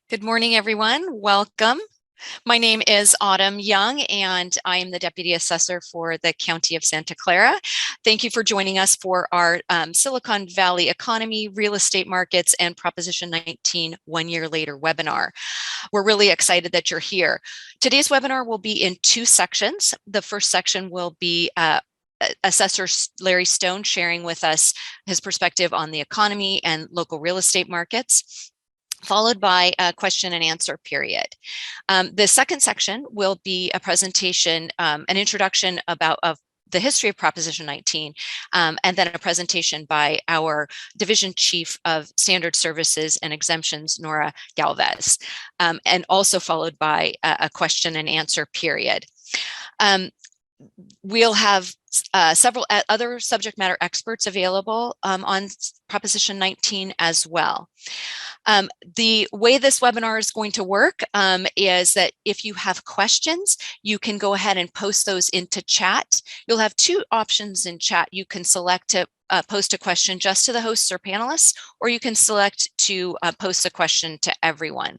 Good morning, everyone. Welcome. My name is Autumn Young, and I am the Deputy Assessor for the County of Santa Clara. Thank you for joining us for our Silicon Valley Economy, Real Estate Markets, and Proposition 19 One Year Later webinar. We're really excited that you're here. Today's webinar will be in two sections. The first section will be Assessor Larry Stone sharing with us his perspective on the economy and local real estate markets, followed by a question and answer period. The second section will be a presentation, an introduction of the history of Proposition 19, and then a presentation by our Division Chief of Standard Services and Exemptions, Nora Galvez, and also followed by a question and answer period. We'll have several other subject matter experts available on Proposition 19 as well. The way this webinar is going to work is that if you have questions, you can go ahead and post those into chat. You'll have two options in chat. You can select to post a question just to the hosts or panelists, or you can select to post a question to everyone.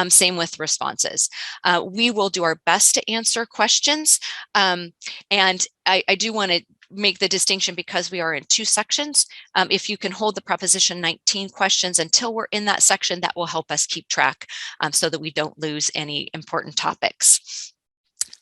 Same with responses. We will do our best to answer questions. And I do want to make the distinction, because we are in two sections. If you can hold the Proposition 19 questions until we're in that section, that will help us keep track so that we don't lose any important topics.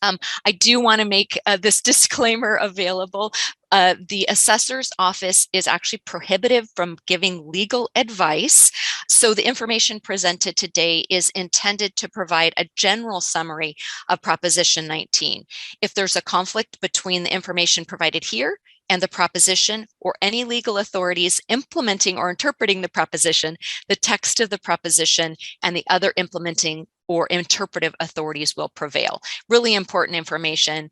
I do want to make this disclaimer available. The assessor's office is actually prohibited from giving legal advice. So the information presented today is intended to provide a general summary of Proposition 19. If there's a conflict between the information provided here and the proposition, or any legal authorities implementing or interpreting the proposition, the text of the proposition and the other implementing or interpretive authorities will prevail. Really important information.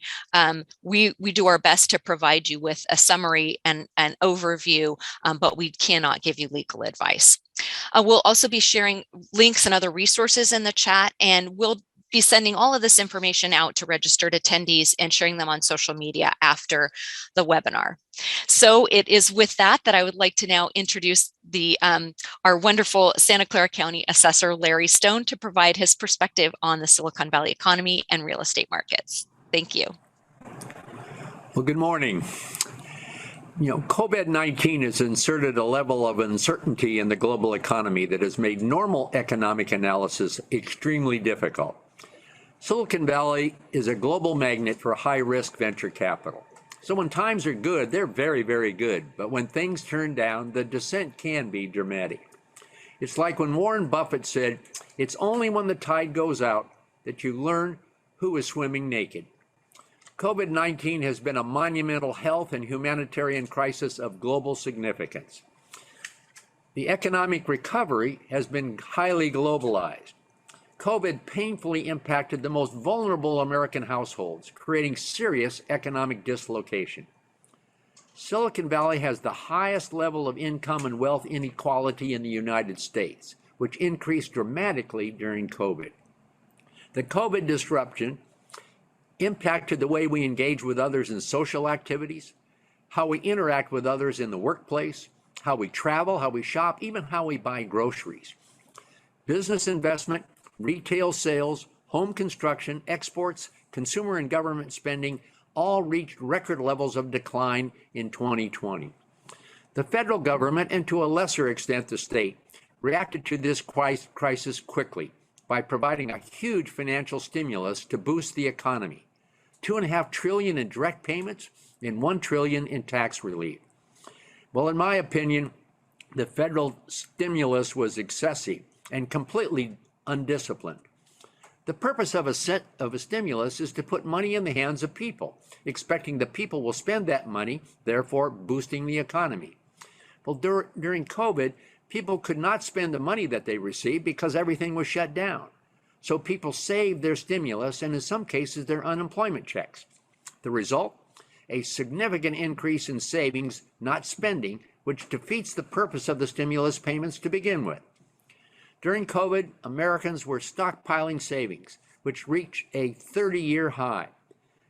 We do our best to provide you with a summary and an overview, but we cannot give you legal advice. We'll also be sharing links and other resources in the chat, and we'll be sending all of this information out to registered attendees and sharing them on social media after the webinar. So it is with that I would like to now introduce our wonderful Santa Clara County Assessor Larry Stone to provide his perspective on the Silicon Valley economy and real estate markets. Thank you. Well, good morning. COVID-19 has inserted a level of uncertainty in the global economy that has made normal economic analysis extremely difficult. Silicon Valley is a global magnet for high-risk venture capital. So when times are good, they're very, very good. But when things turn down, the descent can be dramatic. It's like when Warren Buffett said, "It's only when the tide goes out that you learn who is swimming naked." COVID-19 has been a monumental health and humanitarian crisis of global significance. The economic recovery has been highly globalized. COVID painfully impacted the most vulnerable American households, creating serious economic dislocation. Silicon Valley has the highest level of income and wealth inequality in the United States, which increased dramatically during COVID. The COVID disruption impacted the way we engage with others in social activities, how we interact with others in the workplace, how we travel, how we shop, even how we buy groceries. Business investment, retail sales, home construction, exports, consumer and government spending all reached record levels of decline in 2020. The federal government, and to a lesser extent the state, reacted to this crisis quickly by providing a huge financial stimulus to boost the economy. $2.5 trillion in direct payments and $1 trillion in tax relief. Well, in my opinion, the federal stimulus was excessive and completely undisciplined. The purpose of a stimulus is to put money in the hands of people, expecting the people will spend that money, therefore boosting the economy. Well, during COVID, people could not spend the money that they received because everything was shut down. So people saved their stimulus and in some cases their unemployment checks. The result? A significant increase in savings, not spending, which defeats the purpose of the stimulus payments to begin with. During COVID, Americans were stockpiling savings, which reached a 30-year high.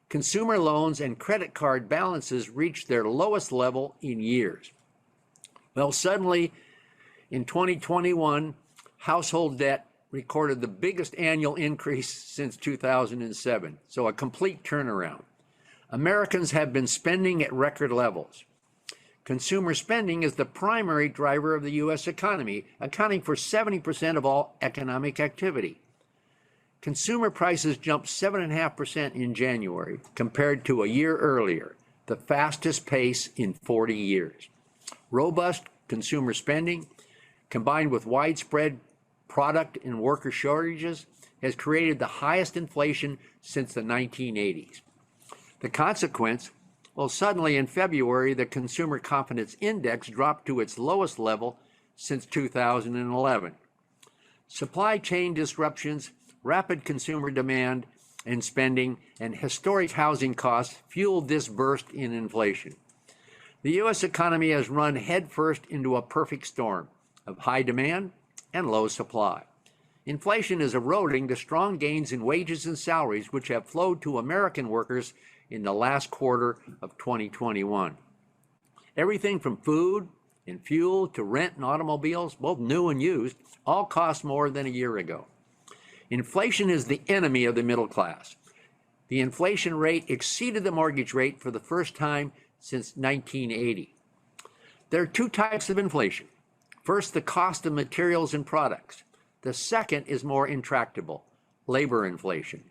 Consumer loans and credit card balances reached their lowest level in years. Well, suddenly, in 2021, household debt recorded the biggest annual increase since 2007, so a complete turnaround. Americans have been spending at record levels. Consumer spending is the primary driver of the U.S. economy, accounting for 70% of all economic activity. Consumer prices jumped 7.5% in January compared to a year earlier, the fastest pace in 40 years. Robust consumer spending, combined with widespread product and worker shortages, has created the highest inflation since the 1980s. The consequence, well, suddenly in February, the Consumer Confidence Index dropped to its lowest level since 2011. Supply chain disruptions, rapid consumer demand and spending, and historic housing costs fueled this burst in inflation. The U.S. economy has run headfirst into a perfect storm of high demand and low supply. Inflation is eroding the strong gains in wages and salaries which have flowed to American workers in the last quarter of 2021. Everything from food and fuel to rent and automobiles, both new and used, all cost more than a year ago. Inflation is the enemy of the middle class. The inflation rate exceeded the mortgage rate for the first time since 1980. There are two types of inflation. First, the cost of materials and products. The second is more intractable, labor inflation.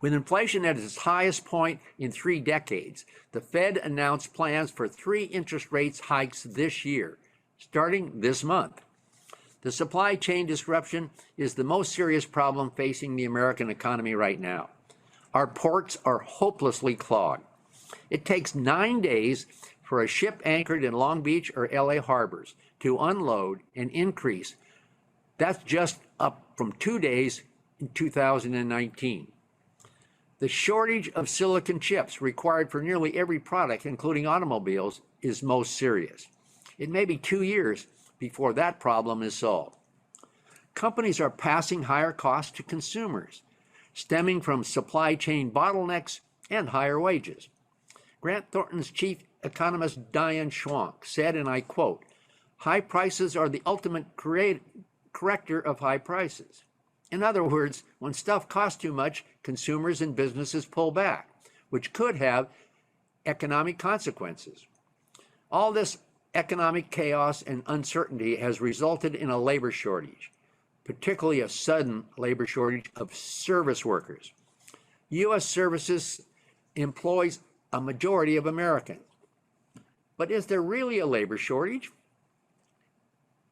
With inflation at its highest point in 3 decades, the Fed announced plans for 3 interest rate hikes this year, starting this month. The supply chain disruption is the most serious problem facing the American economy right now. Our ports are hopelessly clogged. It takes 9 days for a ship anchored in Long Beach or LA harbors to unload and increase. That's just up from 2 days in 2019. The shortage of silicon chips required for nearly every product, including automobiles, is most serious. It may be 2 years before that problem is solved. Companies are passing higher costs to consumers, stemming from supply chain bottlenecks and higher wages. Grant Thornton's chief economist Diane Schwank said, and I quote, "High prices are the ultimate corrector of high prices." In other words, when stuff costs too much, consumers and businesses pull back, which could have economic consequences. All this economic chaos and uncertainty has resulted in a labor shortage, particularly a sudden labor shortage of service workers. U.S. services employs a majority of Americans. But is there really a labor shortage?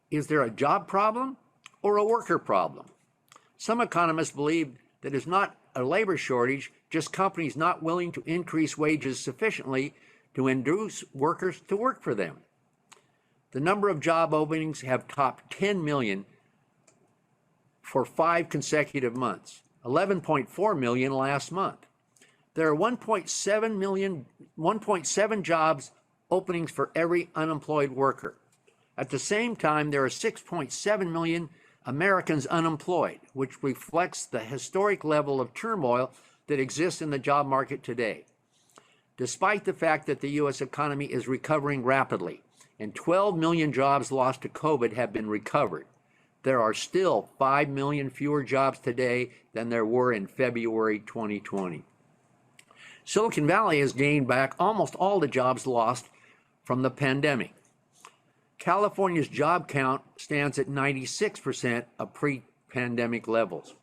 Is there a job problem or a worker problem? Some economists believe that it's not a labor shortage, just companies not willing to increase wages sufficiently to induce workers to work for them. The number of job openings have topped 10 million for 5 consecutive months, 11.4 million last month. There are 1.7 jobs openings for every unemployed worker. At the same time, there are 6.7 million Americans unemployed, which reflects the historic level of turmoil that exists in the job market today. Despite the fact that the U.S. economy is recovering rapidly and 12 million jobs lost to COVID have been recovered, there are still 5 million fewer jobs today than there were in February 2020. Silicon Valley has gained back almost all the jobs lost from the pandemic. California's job count stands at 96% of pre-pandemic levels.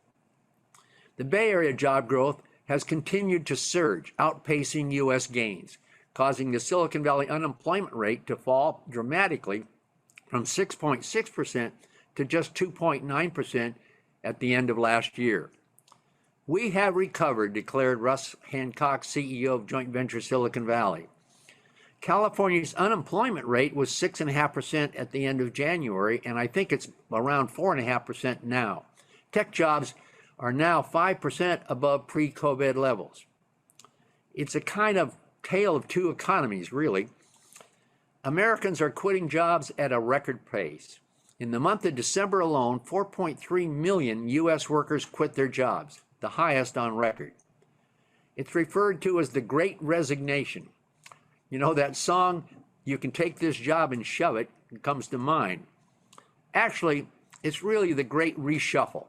The Bay Area job growth has continued to surge, outpacing U.S. gains, causing the Silicon Valley unemployment rate to fall dramatically from 6.6% to just 2.9% at the end of last year. "We have recovered," declared Russ Hancock, CEO of joint venture Silicon Valley. California's unemployment rate was 6.5% at the end of January, and I think it's around 4.5% now. Tech jobs are now 5% above pre-COVID levels. It's a kind of tale of two economies, really. Americans are quitting jobs at a record pace. In the month of December alone, 4.3 million U.S. workers quit their jobs, the highest on record. It's referred to as the Great Resignation. You know that song, "You Can Take This Job and Shove It," comes to mind. Actually, It's really the great reshuffle.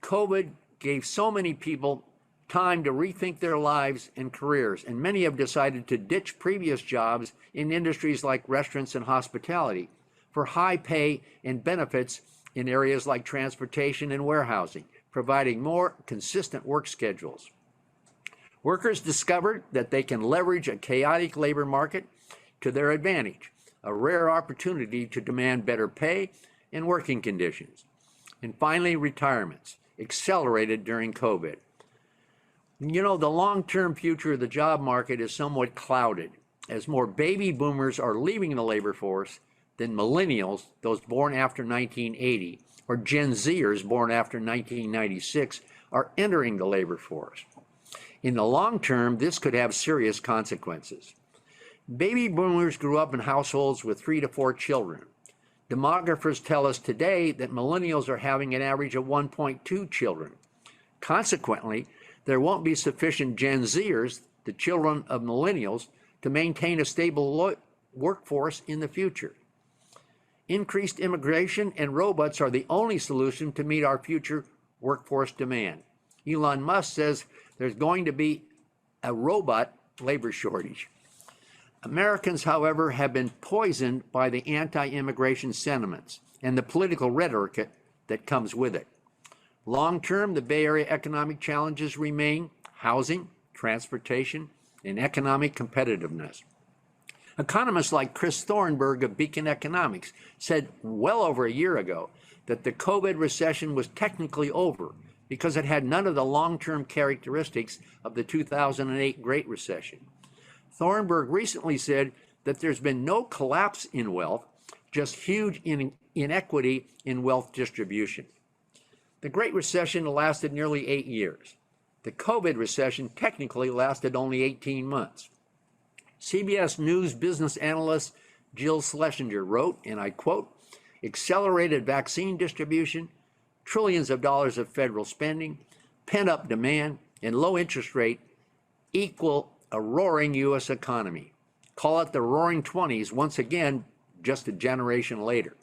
COVID gave so many people time to rethink their lives and careers, and many have decided to ditch previous jobs in industries like restaurants and hospitality for high pay and benefits in areas like transportation and warehousing, providing more consistent work schedules. Workers discovered that they can leverage a chaotic labor market to their advantage, a rare opportunity to demand better pay and working conditions. And finally, retirements, accelerated during COVID. You know, the long-term future of the job market is somewhat clouded, as more baby boomers are leaving the labor force than millennials, those born after 1980, or Gen Zers born after 1996, are entering the labor force. In the long term, this could have serious consequences. Baby boomers grew up in households with 3 to 4 children. Demographers tell us today that millennials are having an average of 1.2 children. Consequently, there won't be sufficient Gen Zers, the children of millennials, to maintain a stable workforce in the future. Increased immigration and robots are the only solution to meet our future workforce demand. Elon Musk says there's going to be a robot labor shortage. Americans, however, have been poisoned by the anti-immigration sentiments and the political rhetoric that comes with it. Long-term, the Bay Area economic challenges remain housing, transportation, and economic competitiveness. Economists like Chris Thornburg of Beacon Economics said well over a year ago that the COVID recession was technically over because it had none of the long-term characteristics of the 2008 Great Recession. Thornburg recently said that there's been no collapse in wealth, just huge inequity in wealth distribution. The Great Recession lasted nearly 8 years. The COVID recession technically lasted only 18 months. CBS News business analyst Jill Schlesinger wrote, and I quote, "Accelerated vaccine distribution, trillions of dollars of federal spending, pent-up demand, and low interest rate equal a roaring U.S. economy. Call it the roaring 20s once again, just a generation later."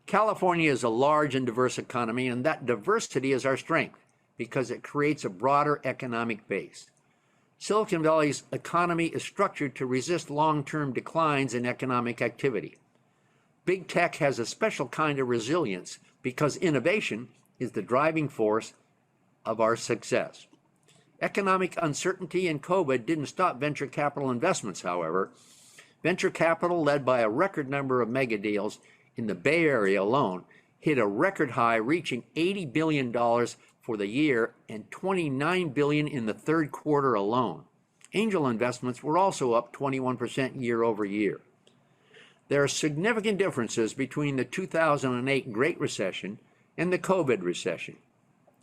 California is a large and diverse economy, and that diversity is our strength because it creates a broader economic base. Silicon Valley's economy is structured to resist long-term declines in economic activity. Big tech has a special kind of resilience because innovation is the driving force of our success. Economic uncertainty and COVID didn't stop venture capital investments, however. Venture capital, led by a record number of mega deals in the Bay Area alone, hit a record high, reaching $80 billion for the year and $29 billion in the third quarter alone. Angel investments were also up 21% year over year. There are significant differences between the 2008 Great Recession and the COVID recession.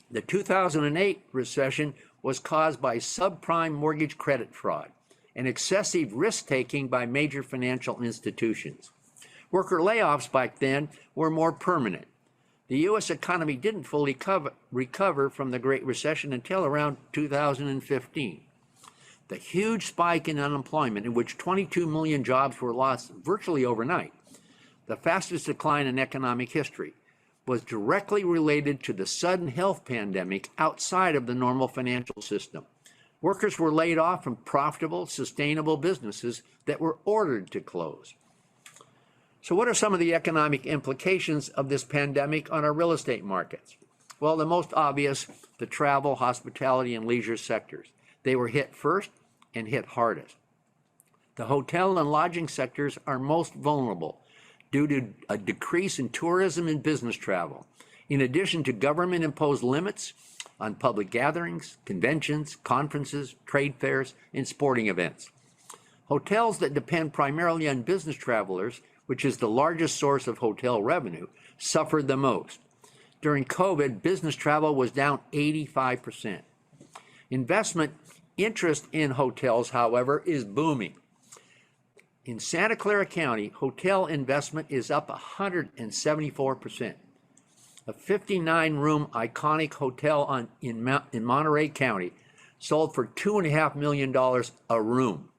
The 2008 recession was caused by subprime mortgage credit fraud and excessive risk-taking by major financial institutions. Worker layoffs back then were more permanent. The U.S. economy didn't fully recover from the Great Recession until around 2015. The huge spike in unemployment, in which 22 million jobs were lost virtually overnight, the fastest decline in economic history, was directly related to the sudden health pandemic outside of the normal financial system. Workers were laid off from profitable, sustainable businesses that were ordered to close. So what are some of the economic implications of this pandemic on our real estate markets? Well, the most obvious, the travel, hospitality, and leisure sectors. They were hit first and hit hardest. The hotel and lodging sectors are most vulnerable due to a decrease in tourism and business travel, in addition to government-imposed limits on public gatherings, conventions, conferences, trade fairs, and sporting events. Hotels that depend primarily on business travelers, which is the largest source of hotel revenue, suffered the most. During COVID, business travel was down 85%. Investment interest in hotels, however, is booming. In Santa Clara County, hotel investment is up 174%. A 59-room iconic hotel in Monterey County sold for $2.5 million a room.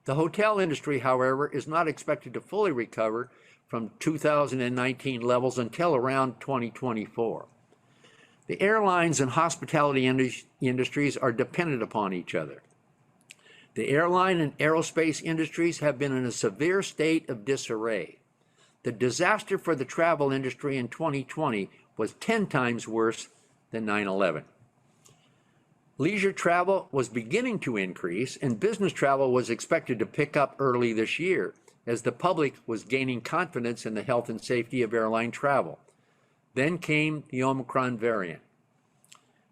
The hotel industry, however, is not expected to fully recover from 2019 levels until around 2024. The airlines and hospitality industries are dependent upon each other. The airline and aerospace industries have been in a severe state of disarray. The disaster for the travel industry in 2020 was 10 times worse than 9/11. Leisure travel was beginning to increase, and business travel was expected to pick up early this year as the public was gaining confidence in the health and safety of airline travel. Then came the Omicron variant.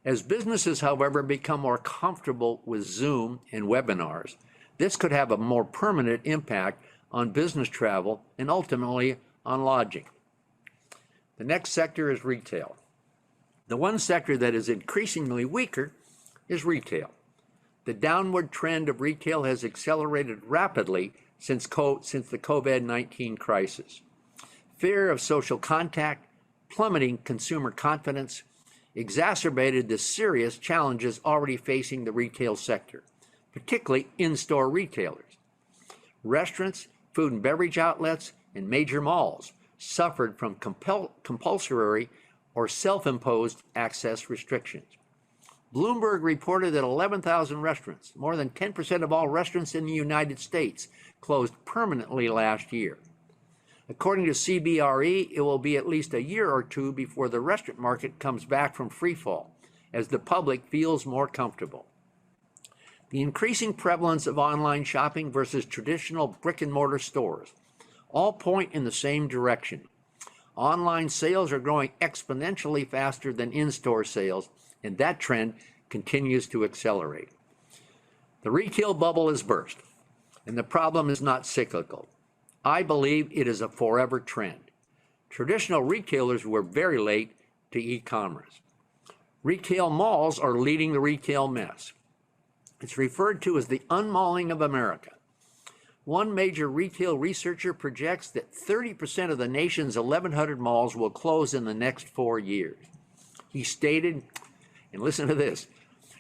As businesses, however, become more comfortable with Zoom and webinars, this could have a more permanent impact on business travel and ultimately on lodging. The next sector is retail. The one sector that is increasingly weaker is retail. The downward trend of retail has accelerated rapidly since the COVID-19 crisis. Fear of social contact, plummeting consumer confidence, exacerbated the serious challenges already facing the retail sector, particularly in-store retailers. Restaurants, food and beverage outlets, and major malls suffered from compulsory or self-imposed access restrictions. Bloomberg reported that 11,000 restaurants, more than 10% of all restaurants in the United States, closed permanently last year. According to CBRE, it will be at least a year or two before the restaurant market comes back from freefall, as the public feels more comfortable. The increasing prevalence of online shopping versus traditional brick-and-mortar stores all point in the same direction. Online sales are growing exponentially faster than in-store sales, and that trend continues to accelerate. The retail bubble has burst, and the problem is not cyclical. I believe it is a forever trend. Traditional retailers were very late to e-commerce. Retail malls are leading the retail mess. It's referred to as the unmalling of America. One major retail researcher projects that 30% of the nation's 1,100 malls will close in the next 4 years. He stated, and listen to this,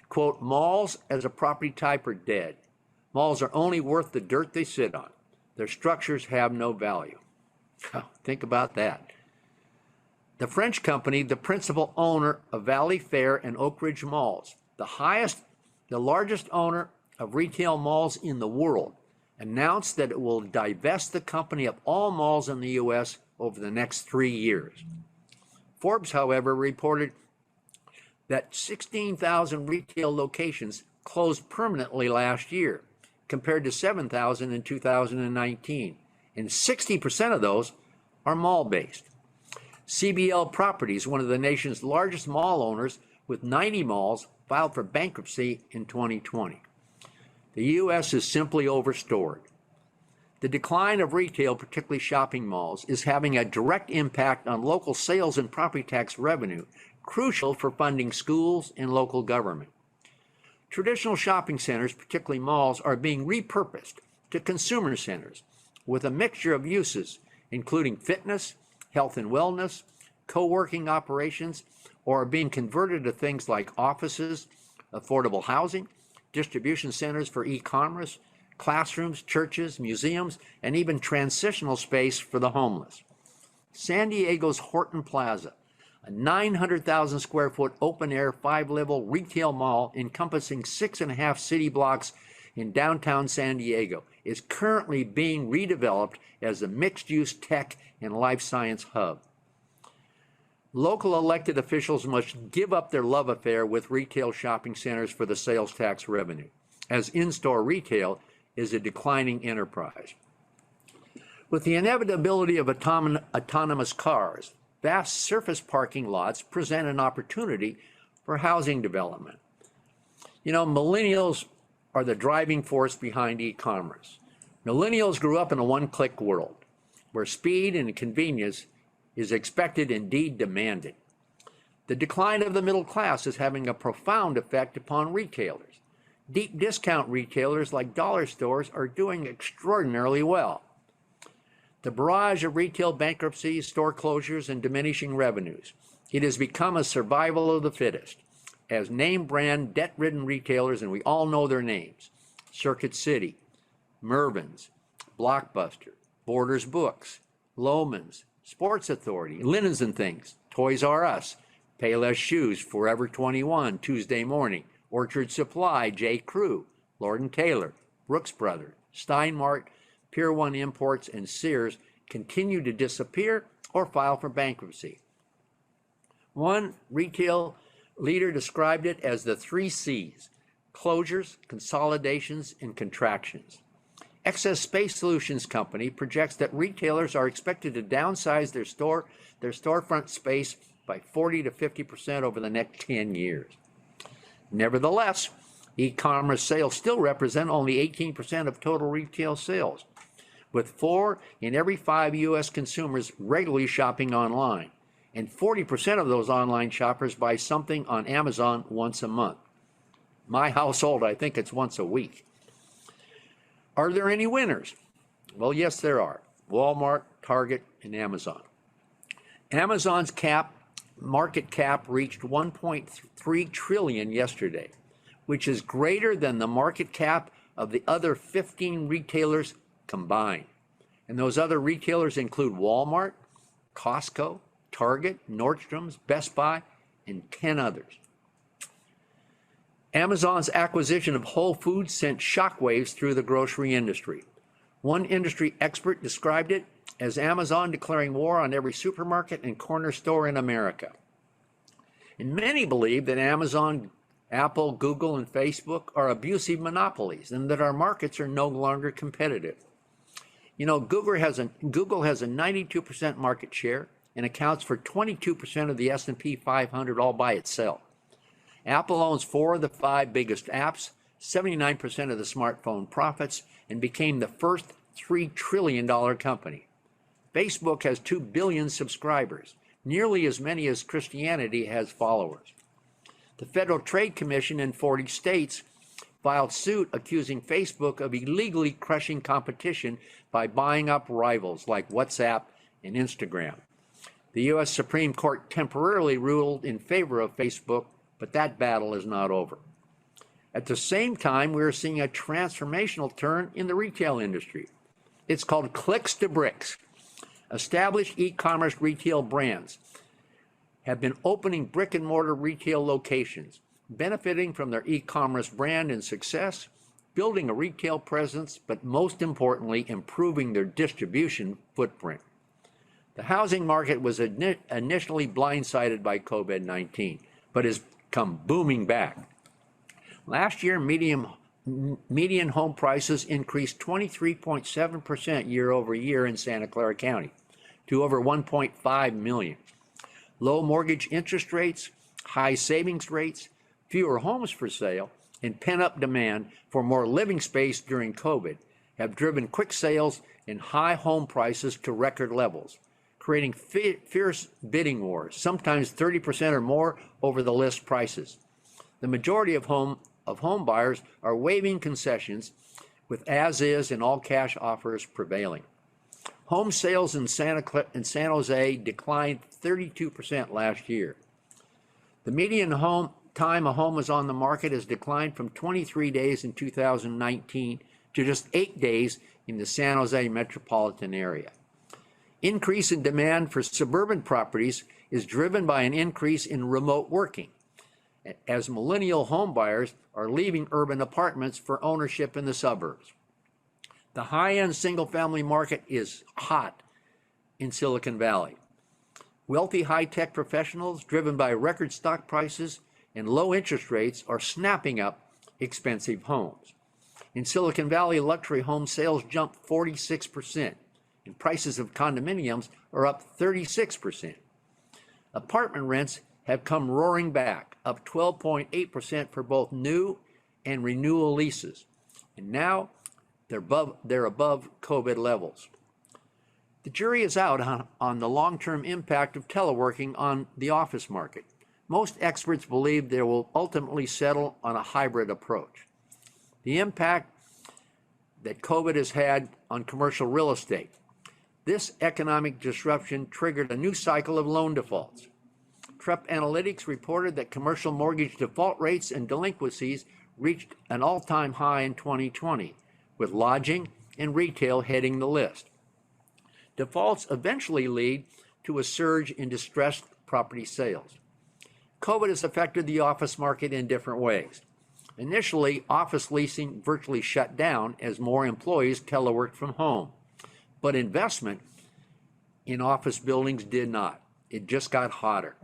quote, "Malls as a property type are dead. Malls are only worth the dirt they sit on. Their structures have no value." Think about that. The French company, the principal owner of Valley Fair and Oak Ridge malls, the largest owner of retail malls in the world, announced that it will divest the company of all malls in the U.S. over the next 3 years. Forbes, however, reported that 16,000 retail locations closed permanently last year, compared to 7,000 in 2019, and 60% of those are mall-based. CBL Properties, one of the nation's largest mall owners with 90 malls, filed for bankruptcy in 2020. The U.S. is simply overstored. The decline of retail, particularly shopping malls, is having a direct impact on local sales and property tax revenue, crucial for funding schools and local government. Traditional shopping centers, particularly malls, are being repurposed to consumer centers with a mixture of uses, including fitness, health and wellness, co-working operations, or are being converted to things like offices, affordable housing, distribution centers for e-commerce, classrooms, churches, museums, and even transitional space for the homeless. San Diego's Horton Plaza, a 900,000 square foot open-air 5-level retail mall encompassing 6.5 city blocks in downtown San Diego, is currently being redeveloped as a mixed-use tech and life science hub. Local elected officials must give up their love affair with retail shopping centers for the sales tax revenue, as in-store retail is a declining enterprise. With the inevitability of autonomous cars, vast surface parking lots present an opportunity for housing development. You know, millennials are the driving force behind e-commerce. Millennials grew up in a one-click world where speed and convenience is expected, indeed demanded. The decline of the middle class is having a profound effect upon retailers. Deep discount retailers like dollar stores are doing extraordinarily well. The barrage of retail bankruptcies, store closures, and diminishing revenues. It has become a survival of the fittest, as name brand debt-ridden retailers, and we all know their names, Circuit City, Mervyn's, Blockbuster, Borders Books, Loehmann's, Sports Authority, Linens and Things, Toys R Us, Payless Shoes, Forever 21, Tuesday Morning, Orchard Supply, J. Crew, Lord & Taylor, Brooks Brothers, Steinmart, Pier 1 Imports, and Sears continue to disappear or file for bankruptcy. One retail leader described it as the 3 C's: closures, consolidations, and contractions. Excess Space Solutions Company projects that retailers are expected to downsize their storefront space by 40 to 50% over the next 10 years. Nevertheless, e-commerce sales still represent only 18% of total retail sales, with 4 in every 5 U.S. consumers regularly shopping online, and 40% of those online shoppers buy something on Amazon once a month. My household, I think it's once a week. Are there any winners? Well, yes, there are. Walmart, Target, and Amazon. Amazon's market cap reached $1.3 trillion yesterday, which is greater than the market cap of the other 15 retailers combined. And those other retailers include Walmart, Costco, Target, Nordstrom's, Best Buy, and 10 others. Amazon's acquisition of Whole Foods sent shockwaves through the grocery industry. One industry expert described it as Amazon declaring war on every supermarket and corner store in America. And many believe that Amazon, Apple, Google, and Facebook are abusive monopolies and that our markets are no longer competitive. You know, Google has a 92% market share and accounts for 22% of the S&P 500 all by itself. Apple owns 4 of the 5 biggest apps, 79% of the smartphone profits, and became the first $3 trillion company. Facebook has 2 billion subscribers, nearly as many as Christianity has followers. The Federal Trade Commission in 40 states filed suit accusing Facebook of illegally crushing competition by buying up rivals like WhatsApp and Instagram. The U.S. Supreme Court temporarily ruled in favor of Facebook, but that battle is not over. At the same time, we are seeing a transformational turn in the retail industry. It's called clicks to bricks. Established e-commerce retail brands have been opening brick and mortar retail locations, benefiting from their e-commerce brand and success, building a retail presence, but most importantly, improving their distribution footprint. The housing market was initially blindsided by COVID-19, but has come booming back. Last year, median home prices increased 23.7% year over year in Santa Clara County to over 1.5 million. Low mortgage interest rates, high savings rates, fewer homes for sale, and pent-up demand for more living space during COVID have driven quick sales and high home prices to record levels, creating fierce bidding wars, sometimes 30% or more over the list prices. The majority of home buyers are waiving concessions, with as-is and all-cash offers prevailing. Home sales in San Jose declined 32% last year. The median time a home was on the market has declined from 23 days in 2019 to just 8 days in the San Jose metropolitan area. Increase in demand for suburban properties is driven by an increase in remote working, as millennial home buyers are leaving urban apartments for ownership in the suburbs. The high-end single-family market is hot in Silicon Valley. Wealthy high-tech professionals, driven by record stock prices and low interest rates, are snapping up expensive homes. In Silicon Valley, luxury home sales jumped 46%, and prices of condominiums are up 36%. Apartment rents have come roaring back, up 12.8% for both new and renewal leases, and now they're above COVID levels. The jury is out on the long-term impact of teleworking on the office market. Most experts believe they will ultimately settle on a hybrid approach. The impact that COVID has had on commercial real estate. This economic disruption triggered a new cycle of loan defaults. Trepp Analytics reported that commercial mortgage default rates and delinquencies reached an all-time high in 2020, with lodging and retail heading the list. Defaults eventually lead to a surge in distressed property sales. COVID has affected the office market in different ways. Initially, office leasing virtually shut down as more employees teleworked from home. But investment in office buildings did not. It just got hotter.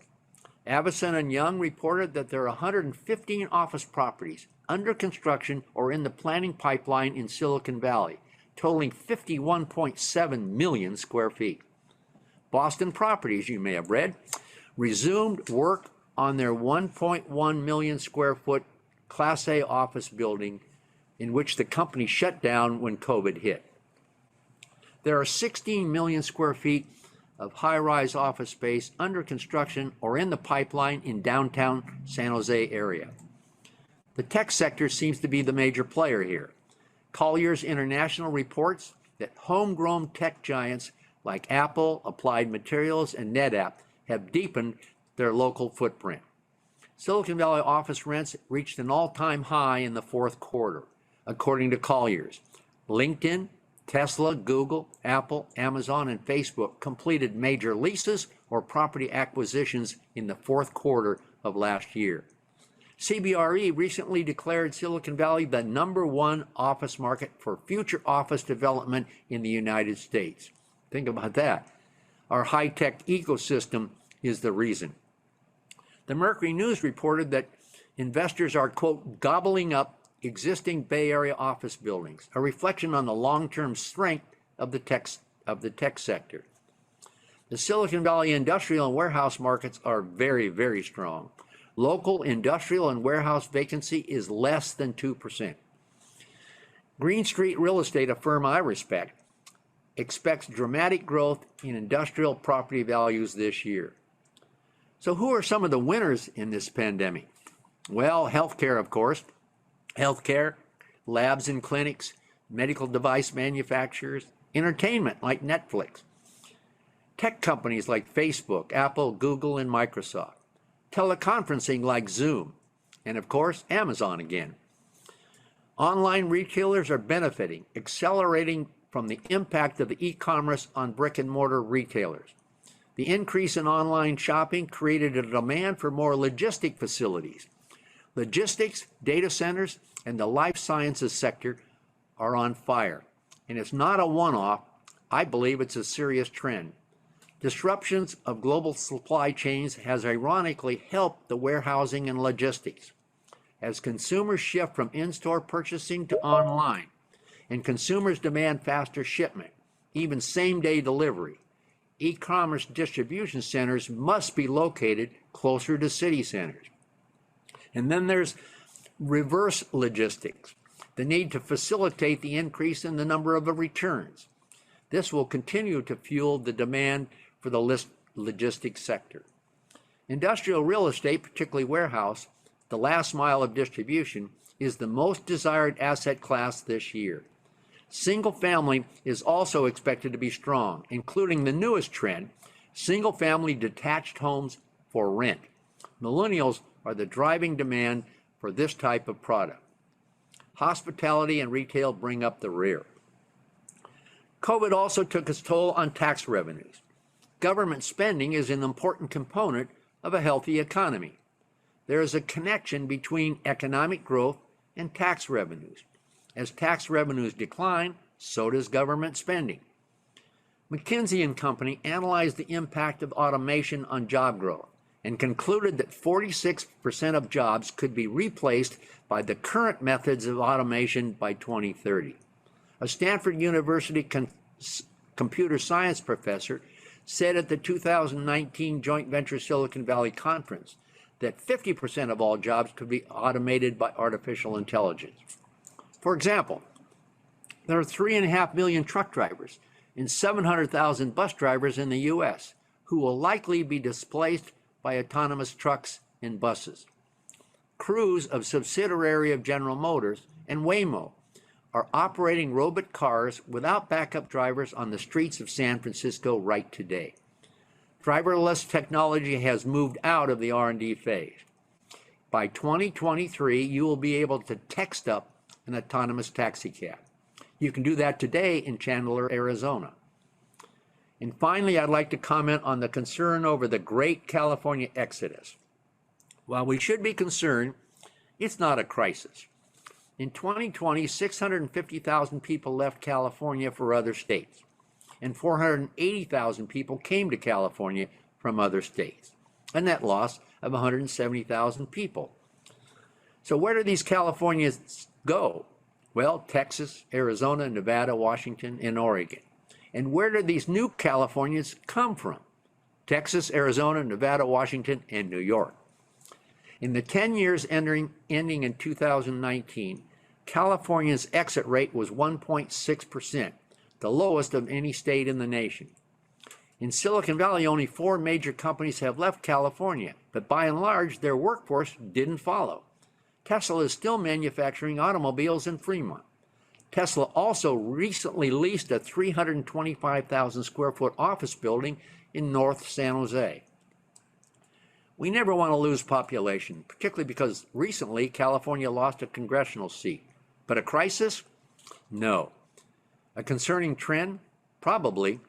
Avison and Young reported that there are 115 office properties under construction or in the planning pipeline in Silicon Valley, totaling 51.7 million square feet. Boston Properties, you may have read, resumed work on their 1.1 million square foot Class A office building in which the company shut down when COVID hit. There are 16 million square feet of high-rise office space under construction or in the pipeline in downtown San Jose area. The tech sector seems to be the major player here. Colliers International reports that homegrown tech giants like Apple, Applied Materials, and NetApp have deepened their local footprint. Silicon Valley office rents reached an all-time high in the fourth quarter, according to Colliers. LinkedIn, Tesla, Google, Apple, Amazon, and Facebook completed major leases or property acquisitions in the fourth quarter of last year. CBRE recently declared Silicon Valley the #1 office market for future office development in the United States. Think about that. Our high-tech ecosystem is the reason. The Mercury News reported that investors are, quote, gobbling up existing Bay Area office buildings, a reflection on the long-term strength of the tech sector. The Silicon Valley industrial and warehouse markets are very, very strong. Local industrial and warehouse vacancy is less than 2%. Green Street Real Estate, a firm I respect, expects dramatic growth in industrial property values this year. So who are some of the winners in this pandemic? Well, healthcare, of course. Healthcare, labs and clinics, medical device manufacturers, entertainment like Netflix, tech companies like Facebook, Apple, Google, and Microsoft, teleconferencing like Zoom, and of course, Amazon again. Online retailers are benefiting, accelerating from the impact of the e-commerce on brick-and-mortar retailers. The increase in online shopping created a demand for more logistic facilities. Logistics, data centers, and the life sciences sector are on fire. And it's not a one-off. I believe it's a serious trend. Disruptions of global supply chains has ironically helped the warehousing and logistics. As consumers shift from in-store purchasing to online, and consumers demand faster shipment, even same-day delivery, e-commerce distribution centers must be located closer to city centers. And then there's reverse logistics, the need to facilitate the increase in the number of returns. This will continue to fuel the demand for the logistics sector. Industrial real estate, particularly warehouse, the last mile of distribution, is the most desired asset class this year. Single family is also expected to be strong, including the newest trend, single family detached homes for rent. Millennials are the driving demand for this type of product. Hospitality and retail bring up the rear. COVID also took its toll on tax revenues. Government spending is an important component of a healthy economy. There is a connection between economic growth and tax revenues. As tax revenues decline, so does government spending. McKinsey & Company analyzed the impact of automation on job growth and concluded that 46% of jobs could be replaced by the current methods of automation by 2030. A Stanford University computer science professor said at the 2019 Joint Venture Silicon Valley Conference that 50% of all jobs could be automated by artificial intelligence. For example, there are 3.5 million truck drivers and 700,000 bus drivers in the U.S. who will likely be displaced by autonomous trucks and buses. Cruise, a subsidiary of General Motors, and Waymo are operating robot cars without backup drivers on the streets of San Francisco right today. Driverless technology has moved out of the R&D phase. By 2023, you will be able to text up an autonomous taxi cab. You can do that today in Chandler, Arizona. And finally, I'd like to comment on the concern over the great California exodus. While we should be concerned, it's not a crisis. In 2020, 650,000 people left California for other states, and 480,000 people came to California from other states, a net loss of 170,000 people. So where do these Californians go? Well, Texas, Arizona, Nevada, Washington, and Oregon. And where do these new Californians come from? Texas, Arizona, Nevada, Washington, and New York. In the 10 years ending in 2019, California's exit rate was 1.6%, the lowest of any state in the nation. In Silicon Valley, only 4 major companies have left California, but by and large, their workforce didn't follow. Tesla is still manufacturing automobiles in Fremont. Tesla also recently leased a 325,000 square foot office building in North San Jose. We never want to lose population, particularly because recently California lost a congressional seat. But a crisis? No. A concerning trend? Probably.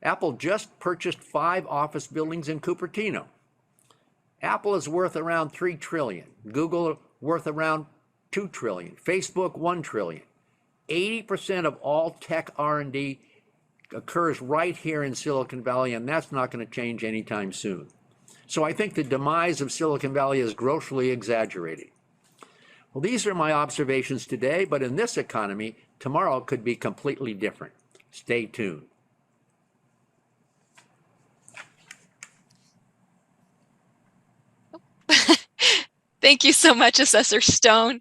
Apple just purchased 5 office buildings in Cupertino. Apple is worth around $3 trillion. Google worth around $2 trillion. Facebook, $1 trillion. 80% of all tech R&D occurs right here in Silicon Valley, and that's not going to change anytime soon. So I think the demise of Silicon Valley is grossly exaggerated. Well, these are my observations today, but in this economy, tomorrow could be completely different. Stay tuned. Thank you so much, Assessor Stone,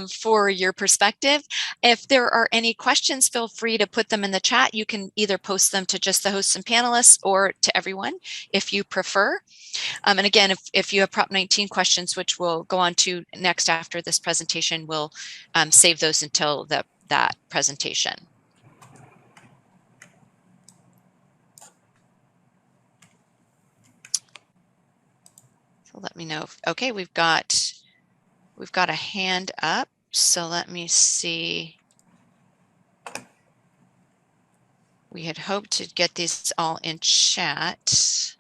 for your perspective. If there are any questions, feel free to put them in the chat. You can either post them to just the hosts and panelists or to everyone if you prefer. And again, if you have Prop 19 questions, which we'll go on to next after this presentation, we'll save those until that presentation. Let me know if, okay, we've got a hand up. So let me see. We had hoped to get these all in chat.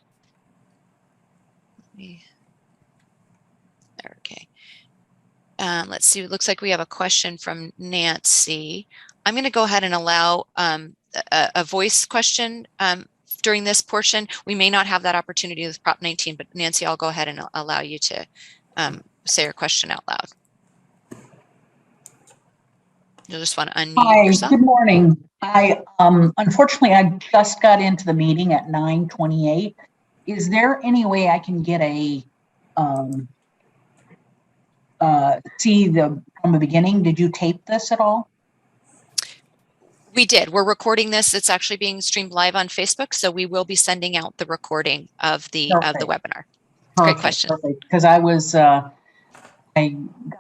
Okay. Let's see. It looks like we have a question from Nancy. I'm going to go ahead and allow a voice question during this portion. We may not have that opportunity with Prop 19, but Nancy, I'll go ahead and allow you to say your question out loud. You'll just want to unmute yourself. Good morning. Unfortunately, I just got into the meeting at 9:28. Is there any way I can get a see from the beginning? Did you tape this at all? We did. We're recording this. It's actually being streamed live on Facebook, so we will be sending out the recording of the webinar. Great question. Perfect. Because I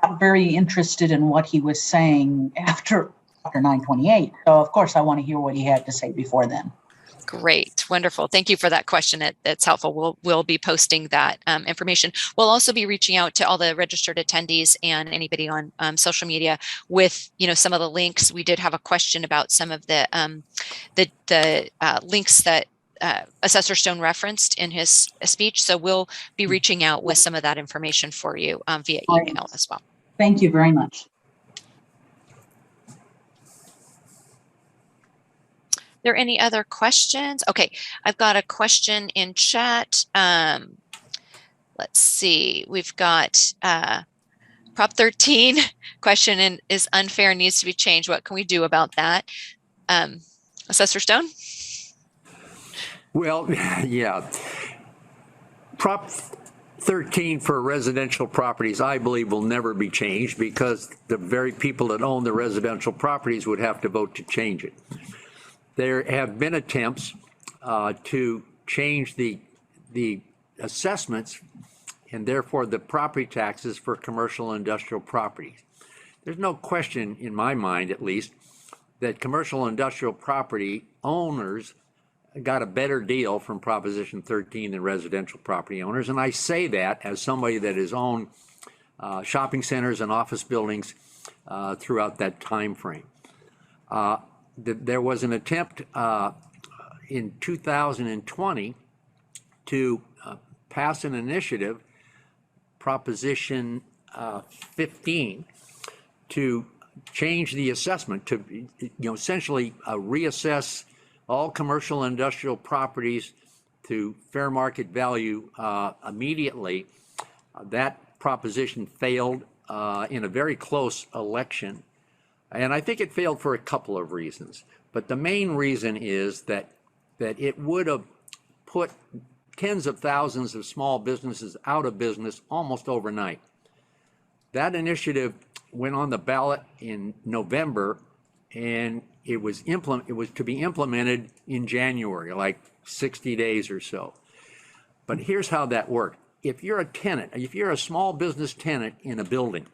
got very interested in what he was saying after 9:28. So of course I want to hear what he had to say before then. Great, wonderful. Thank you for that question. It's helpful. We'll be posting that information. We'll also be reaching out to all the registered attendees and anybody on social media with some of the links. We did have a question about some of the links that Assessor Stone referenced in his speech. So we'll be reaching out with some of that information for you via email as well. Thank you very much. Are there any other questions? Okay, I've got a question in chat. Let's see, we've got Prop 13 question is unfair and needs to be changed. What can we do about that? Assessor Stone? Well, yeah. Prop 13 for residential properties, I believe, will never be changed because the very people that own the residential properties would have to vote to change it. There have been attempts to change the assessments and therefore the property taxes for commercial and industrial properties. There's no question in my mind, at least, that commercial and industrial property owners got a better deal from Proposition 13 than residential property owners. And I say that as somebody that has owned shopping centers and office buildings throughout that time frame. There was an attempt in 2020 to pass an initiative, Proposition 15, to change the assessment to, essentially reassess all commercial and industrial properties to fair market value immediately. That proposition failed in a very close election. And I think it failed for a couple of reasons. But the main reason is that it would have put tens of thousands of small businesses out of business almost overnight. That initiative went on the ballot in November, and it was to be implemented in January, like 60 days or so. But here's how that worked. If you're a tenant, if you're a small business tenant in a building,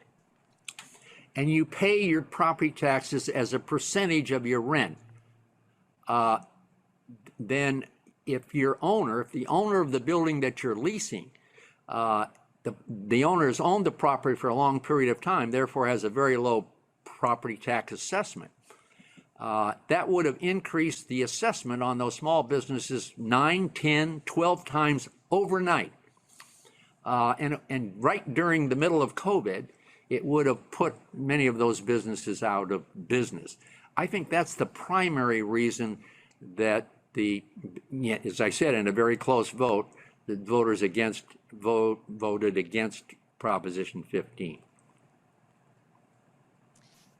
and you pay your property taxes as a percentage of your rent, then if the owner of the building that you're leasing, the owner has owned the property for a long period of time, therefore has a very low property tax assessment. That would have increased the assessment on those small businesses 9, 10, 12 times overnight. And right during the middle of COVID, it would have put many of those businesses out of business. I think that's the primary reason that as I said, in a very close vote, the voters voted against Proposition 15.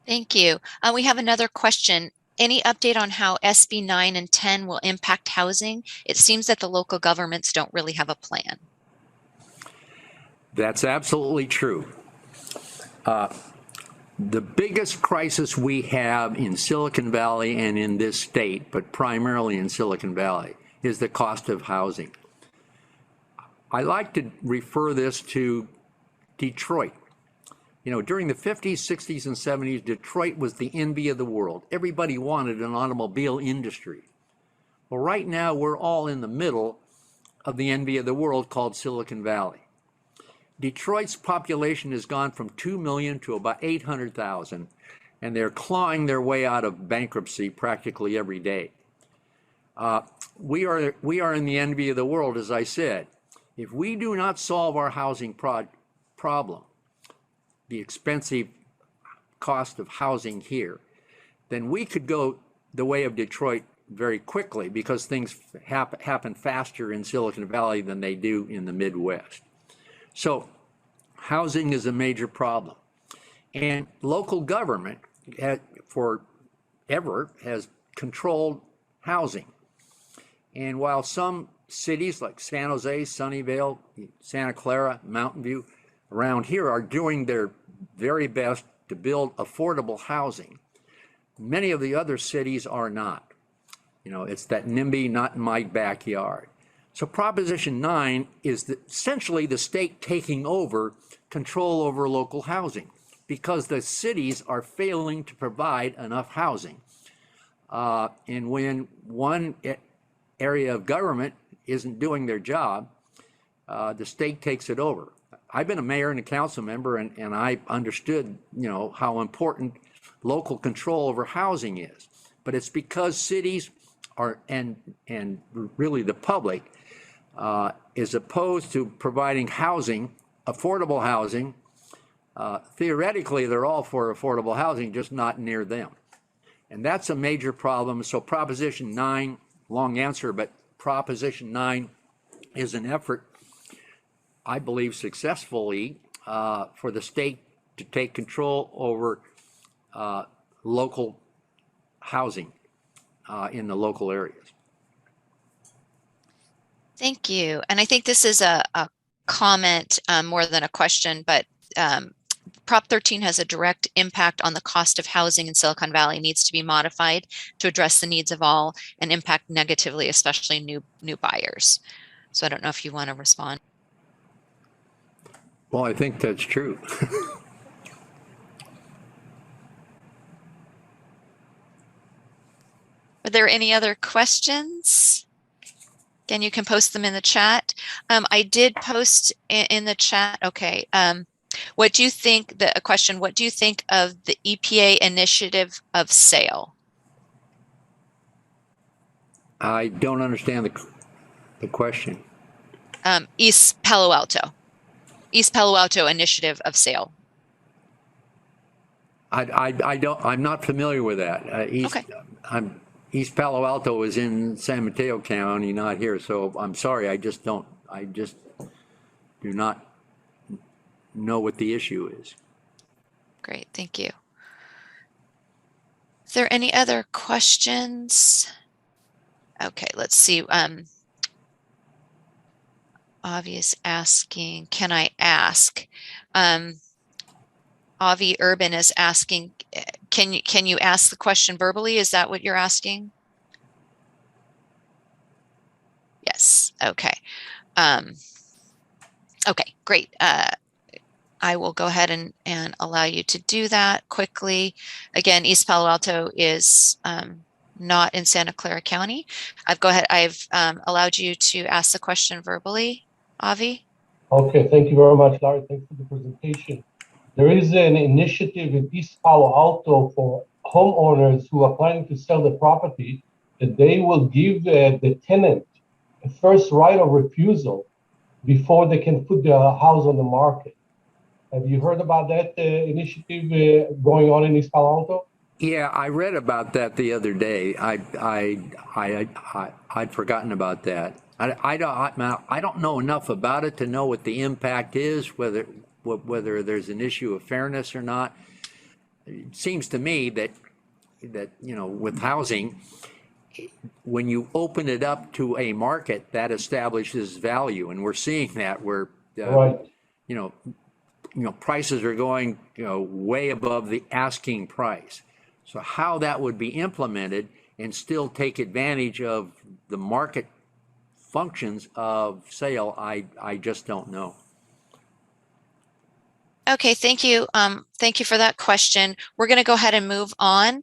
Thank you. We have another question. Any update on how SB 9 and 10 will impact housing? It seems that the local governments don't really have a plan. That's absolutely true. The biggest crisis we have in Silicon Valley and in this state, but primarily in Silicon Valley, is the cost of housing. I like to refer this to Detroit. During the 50s, 60s, and 70s, Detroit was the envy of the world. Everybody wanted an automobile industry. Well, right now, we're all in the middle of the envy of the world called Silicon Valley. Detroit's population has gone from 2 million to about 800,000, and they're clawing their way out of bankruptcy practically every day. We are in the envy of the world, as I said. If we do not solve our housing problem, the expensive cost of housing here, then we could go the way of Detroit very quickly, because things happen faster in Silicon Valley than they do in the Midwest. So housing is a major problem. And local government forever has controlled housing. And while some cities like San Jose, Sunnyvale, Santa Clara, Mountain View, around here are doing their very best to build affordable housing, many of the other cities are not. It's that NIMBY, not in my backyard. So Proposition 9 is essentially the state taking over control over local housing, because the cities are failing to provide enough housing. And when one area of government isn't doing their job, the state takes it over. I've been a mayor and a council member, and I understood, how important local control over housing is. But it's because cities are, and really the public, is opposed to providing housing, affordable housing. Theoretically, they're all for affordable housing, just not near them. And that's a major problem. So Proposition 9, long answer, but Proposition 9 is an effort, I believe successfully, for the state to take control over local housing in the local areas. Thank you. And I think this is a comment more than a question, but Prop 13 has a direct impact on the cost of housing in Silicon Valley, needs to be modified to address the needs of all and impact negatively, especially new buyers. So I don't know if you want to respond. Well, I think that's true. Are there any other questions? Again, you can post them in the chat. I did post in the chat. Okay. What do you think, a question, what do you think of the EPA initiative of sale? I don't understand the question. East Palo Alto initiative of sale. I'm not familiar with that. Okay. East Palo Alto is in San Mateo County, not here. So I'm sorry. I just do not know what the issue is. Great, thank you. Is there any other questions? Okay, let's see. Avi is asking, can I ask? Avi Urban is asking, can you ask the question verbally? Is that what you're asking? Yes, okay. Okay, great. I will go ahead and allow you to do that quickly. Again, East Palo Alto is not in Santa Clara County. I've allowed you to ask the question verbally, Avi. Okay, thank you very much, Larry. Thanks for the presentation. There is an initiative in East Palo Alto for homeowners who are planning to sell the property that they will give the tenant a first right of refusal before they can put their house on the market. Have you heard about that initiative going on in East Palo Alto? Yeah, I read about that the other day. I'd forgotten about that. I don't know enough about it to know what the impact is, whether there's an issue of fairness or not. It seems to me that with housing, when you open it up to a market, that establishes value, and we're seeing that where Right. Prices are going way above the asking price. So how that would be implemented and still take advantage of the market functions of sale, I just don't know. Okay, thank you. Thank you for that question. We're going to go ahead and move on.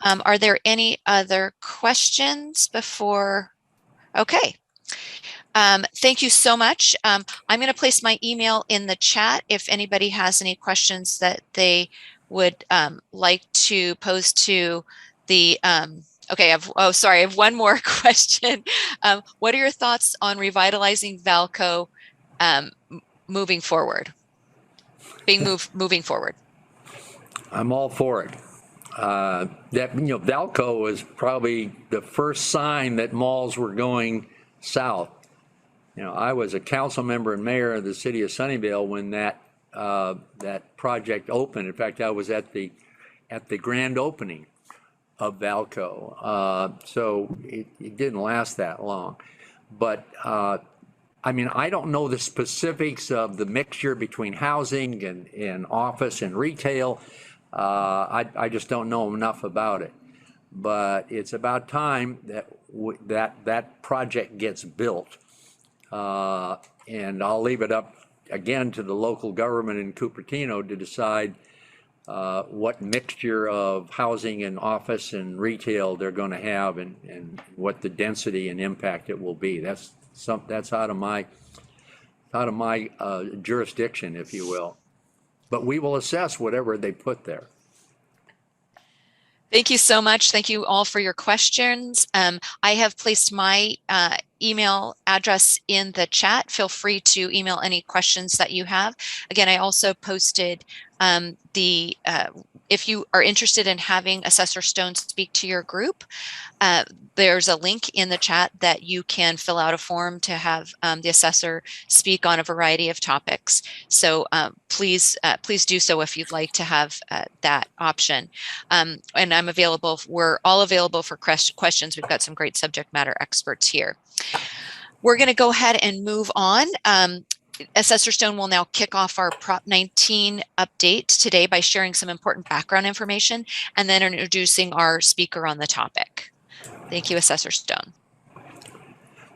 Are there any other questions before? Okay. Thank you so much. I'm going to place my email in the chat if anybody has any questions that they would like to pose to the okay, I have one more question. What are your thoughts on revitalizing Valco moving forward? Moving forward. I'm all for it. Valco was probably the first sign that malls were going south. I was a council member and mayor of the city of Sunnyvale when that project opened. In fact, I was at the grand opening of Valco. So it didn't last that long. But I don't know the specifics of the mixture between housing and office and retail. I just don't know enough about it. But it's about time that project gets built. And I'll leave it up again to the local government in Cupertino to decide what mixture of housing and office and retail they're going to have and what the density and impact it will be. That's out of my jurisdiction, if you will. But we will assess whatever they put there. Thank you so much. Thank you all for your questions. I have placed my email address in the chat. Feel free to email any questions that you have. Again, I also posted if you are interested in having Assessor Stone speak to your group, there's a link in the chat that you can fill out a form to have the assessor speak on a variety of topics. So please do so if you'd like to have that option. And I'm available. We're all available for questions. We've got some great subject matter experts here. We're going to go ahead and move on. Assessor Stone will now kick off our Prop 19 update today by sharing some important background information and then introducing our speaker on the topic. Thank you, Assessor Stone.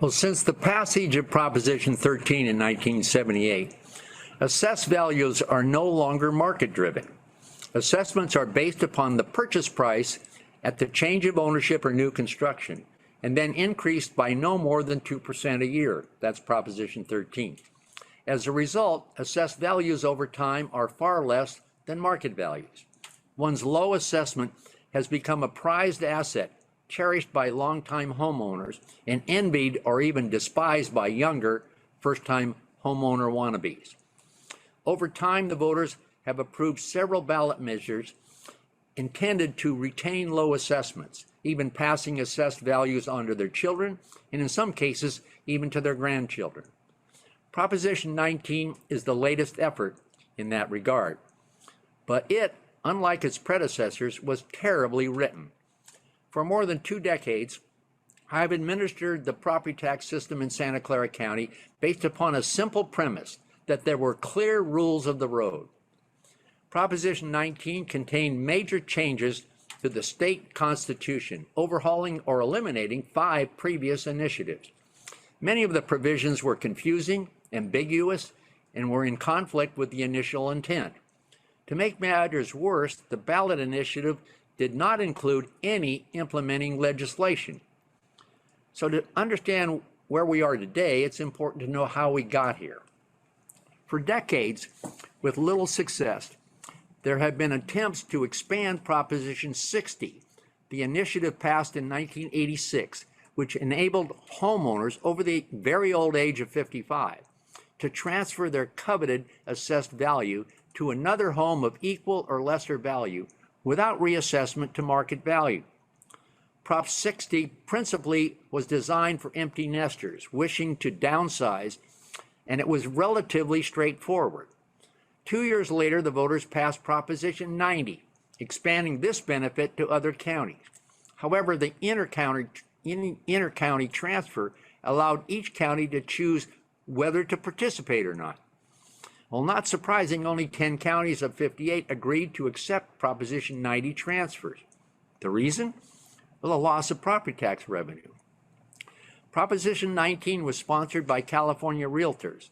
Well, since the passage of Proposition 13 in 1978, assessed values are no longer market-driven. Assessments are based upon the purchase price at the change of ownership or new construction, and then increased by no more than 2% a year. That's Proposition 13. As a result, assessed values over time are far less than market values. One's low assessment has become a prized asset cherished by longtime homeowners and envied or even despised by younger first-time homeowner wannabes. Over time, the voters have approved several ballot measures intended to retain low assessments, even passing assessed values onto their children, and in some cases, even to their grandchildren. Proposition 19 is the latest effort in that regard, but it, unlike its predecessors, was terribly written. For more than 2 decades, I've administered the property tax system in Santa Clara County based upon a simple premise that there were clear rules of the road. Proposition 19 contained major changes to the state constitution, overhauling or eliminating 5 previous initiatives. Many of the provisions were confusing, ambiguous, and were in conflict with the initial intent. To make matters worse, the ballot initiative did not include any implementing legislation. So to understand where we are today, it's important to know how we got here. For decades, with little success, there have been attempts to expand Proposition 60, the initiative passed in 1986, which enabled homeowners over the very old age of 55 to transfer their coveted assessed value to another home of equal or lesser value without reassessment to market value. Prop 60 principally was designed for empty nesters wishing to downsize, and it was relatively straightforward. 2 years later, the voters passed Proposition 90, expanding this benefit to other counties. However, the inter-county transfer allowed each county to choose whether to participate or not. Well, not surprising, only 10 counties of 58 agreed to accept Proposition 90 transfers. The reason? Well, the loss of property tax revenue. Proposition 19 was sponsored by California realtors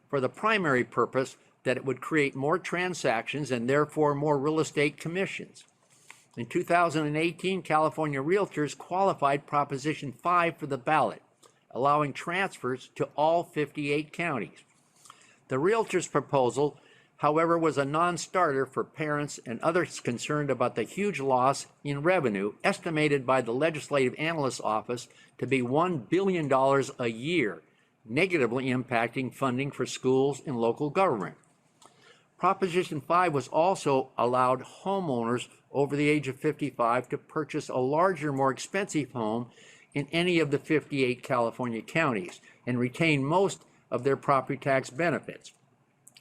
for the primary purpose that it would create more transactions and therefore more real estate commissions. In 2018, California realtors qualified Proposition 5 for the ballot, allowing transfers to all 58 counties. The realtors' proposal, however, was a non-starter for parents and others concerned about the huge loss in revenue estimated by the Legislative Analyst's Office to be $1 billion a year, negatively impacting funding for schools and local government. Proposition 5 was also allowed homeowners over the age of 55 to purchase a larger, more expensive home in any of the 58 California counties and retain most of their property tax benefits,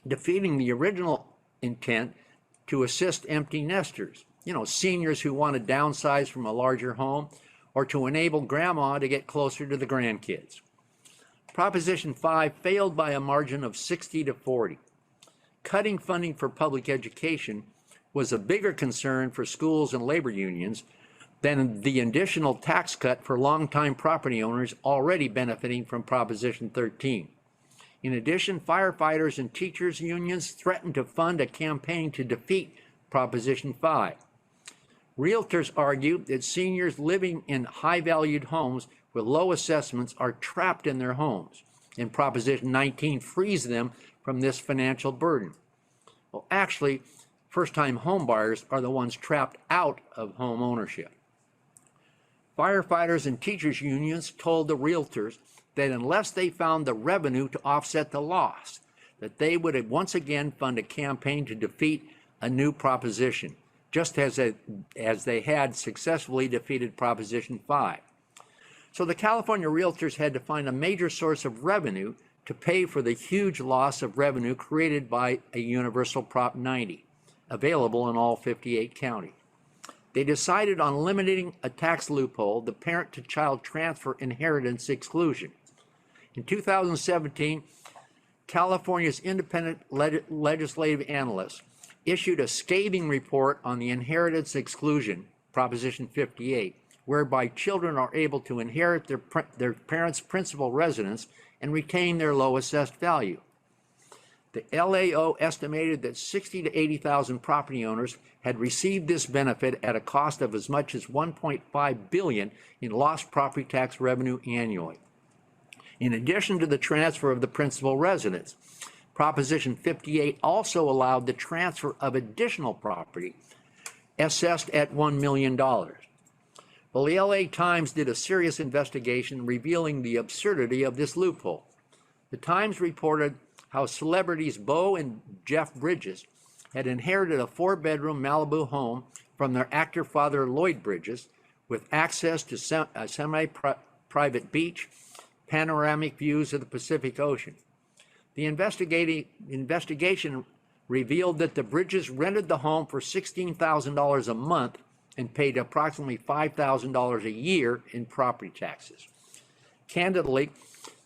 defeating the original intent to assist empty nesters, seniors who want to downsize from a larger home, or to enable grandma to get closer to the grandkids. Proposition 5 failed by a margin of 60 to 40. Cutting funding for public education was a bigger concern for schools and labor unions than the additional tax cut for longtime property owners already benefiting from Proposition 13. In addition, firefighters and teachers unions threatened to fund a campaign to defeat Proposition 5. Realtors argue that seniors living in high-valued homes with low assessments are trapped in their homes, and Proposition 19 frees them from this financial burden. Well, actually, first-time homebuyers are the ones trapped out of home ownership. Firefighters and teachers unions told the realtors that unless they found the revenue to offset the loss, that they would once again fund a campaign to defeat a new proposition, just as they had successfully defeated Proposition 5. So the California realtors had to find a major source of revenue to pay for the huge loss of revenue created by a universal Prop 90, available in all 58 counties. They decided on limiting a tax loophole, the parent-to-child transfer inheritance exclusion. In 2017, California's independent legislative analysts issued a scathing report on the inheritance exclusion, Proposition 58, whereby children are able to inherit their parents' principal residence and retain their low assessed value. The LAO estimated that 60 to 80,000 property owners had received this benefit at a cost of as much as $1.5 billion in lost property tax revenue annually. In addition to the transfer of the principal residence, Proposition 58 also allowed the transfer of additional property assessed at $1 million. Well, the LA Times did a serious investigation revealing the absurdity of this loophole. The Times reported how celebrities Beau and Jeff Bridges had inherited a 4-bedroom Malibu home from their actor father Lloyd Bridges, with access to a semi-private beach, panoramic views of the Pacific Ocean. The investigation revealed that the Bridges rented the home for $16,000 a month and paid approximately $5,000 a year in property taxes. Candidly,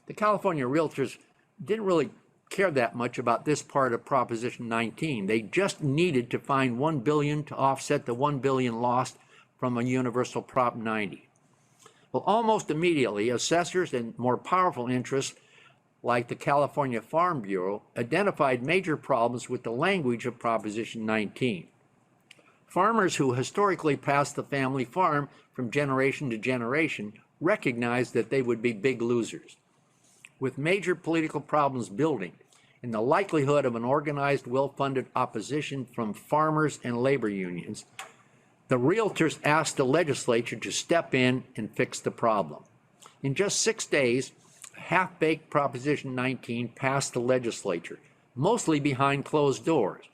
the California realtors didn't really care that much about this part of Proposition 19. They just needed to find $1 billion to offset the $1 billion lost from a universal Prop 90. Well, almost immediately, assessors and more powerful interests like the California Farm Bureau identified major problems with the language of Proposition 19. Farmers who historically passed the family farm from generation to generation recognized that they would be big losers. With major political problems building and the likelihood of an organized, well-funded opposition from farmers and labor unions, the realtors asked the legislature to step in and fix the problem. In just 6 days, half-baked Proposition 19 passed the legislature, mostly behind closed doors.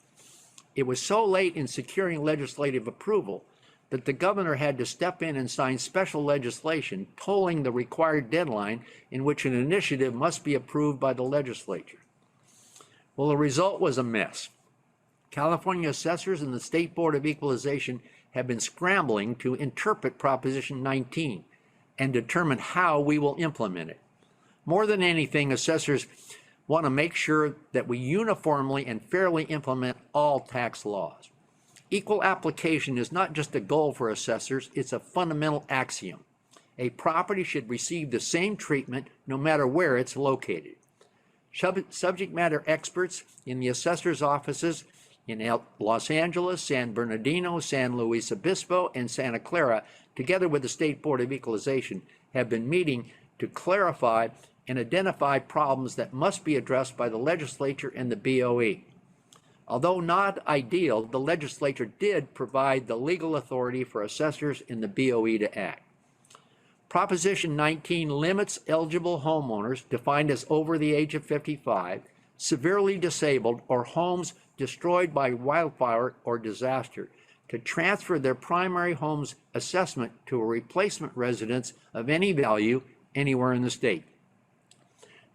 It was so late in securing legislative approval that the governor had to step in and sign special legislation tolling the required deadline in which an initiative must be approved by the legislature. Well, the result was a mess. California assessors and the State Board of Equalization have been scrambling to interpret Proposition 19 and determine how we will implement it. More than anything, assessors want to make sure that we uniformly and fairly implement all tax laws. Equal application is not just a goal for assessors, it's a fundamental axiom. A property should receive the same treatment no matter where it's located. Subject matter experts in the assessors' offices in Los Angeles, San Bernardino, San Luis Obispo, and Santa Clara, together with the State Board of Equalization, have been meeting to clarify and identify problems that must be addressed by the legislature and the BOE. Although not ideal, the legislature did provide the legal authority for assessors and the BOE to act. Proposition 19 limits eligible homeowners, defined as over the age of 55, severely disabled, or homes destroyed by wildfire or disaster, to transfer their primary home's assessment to a replacement residence of any value anywhere in the state.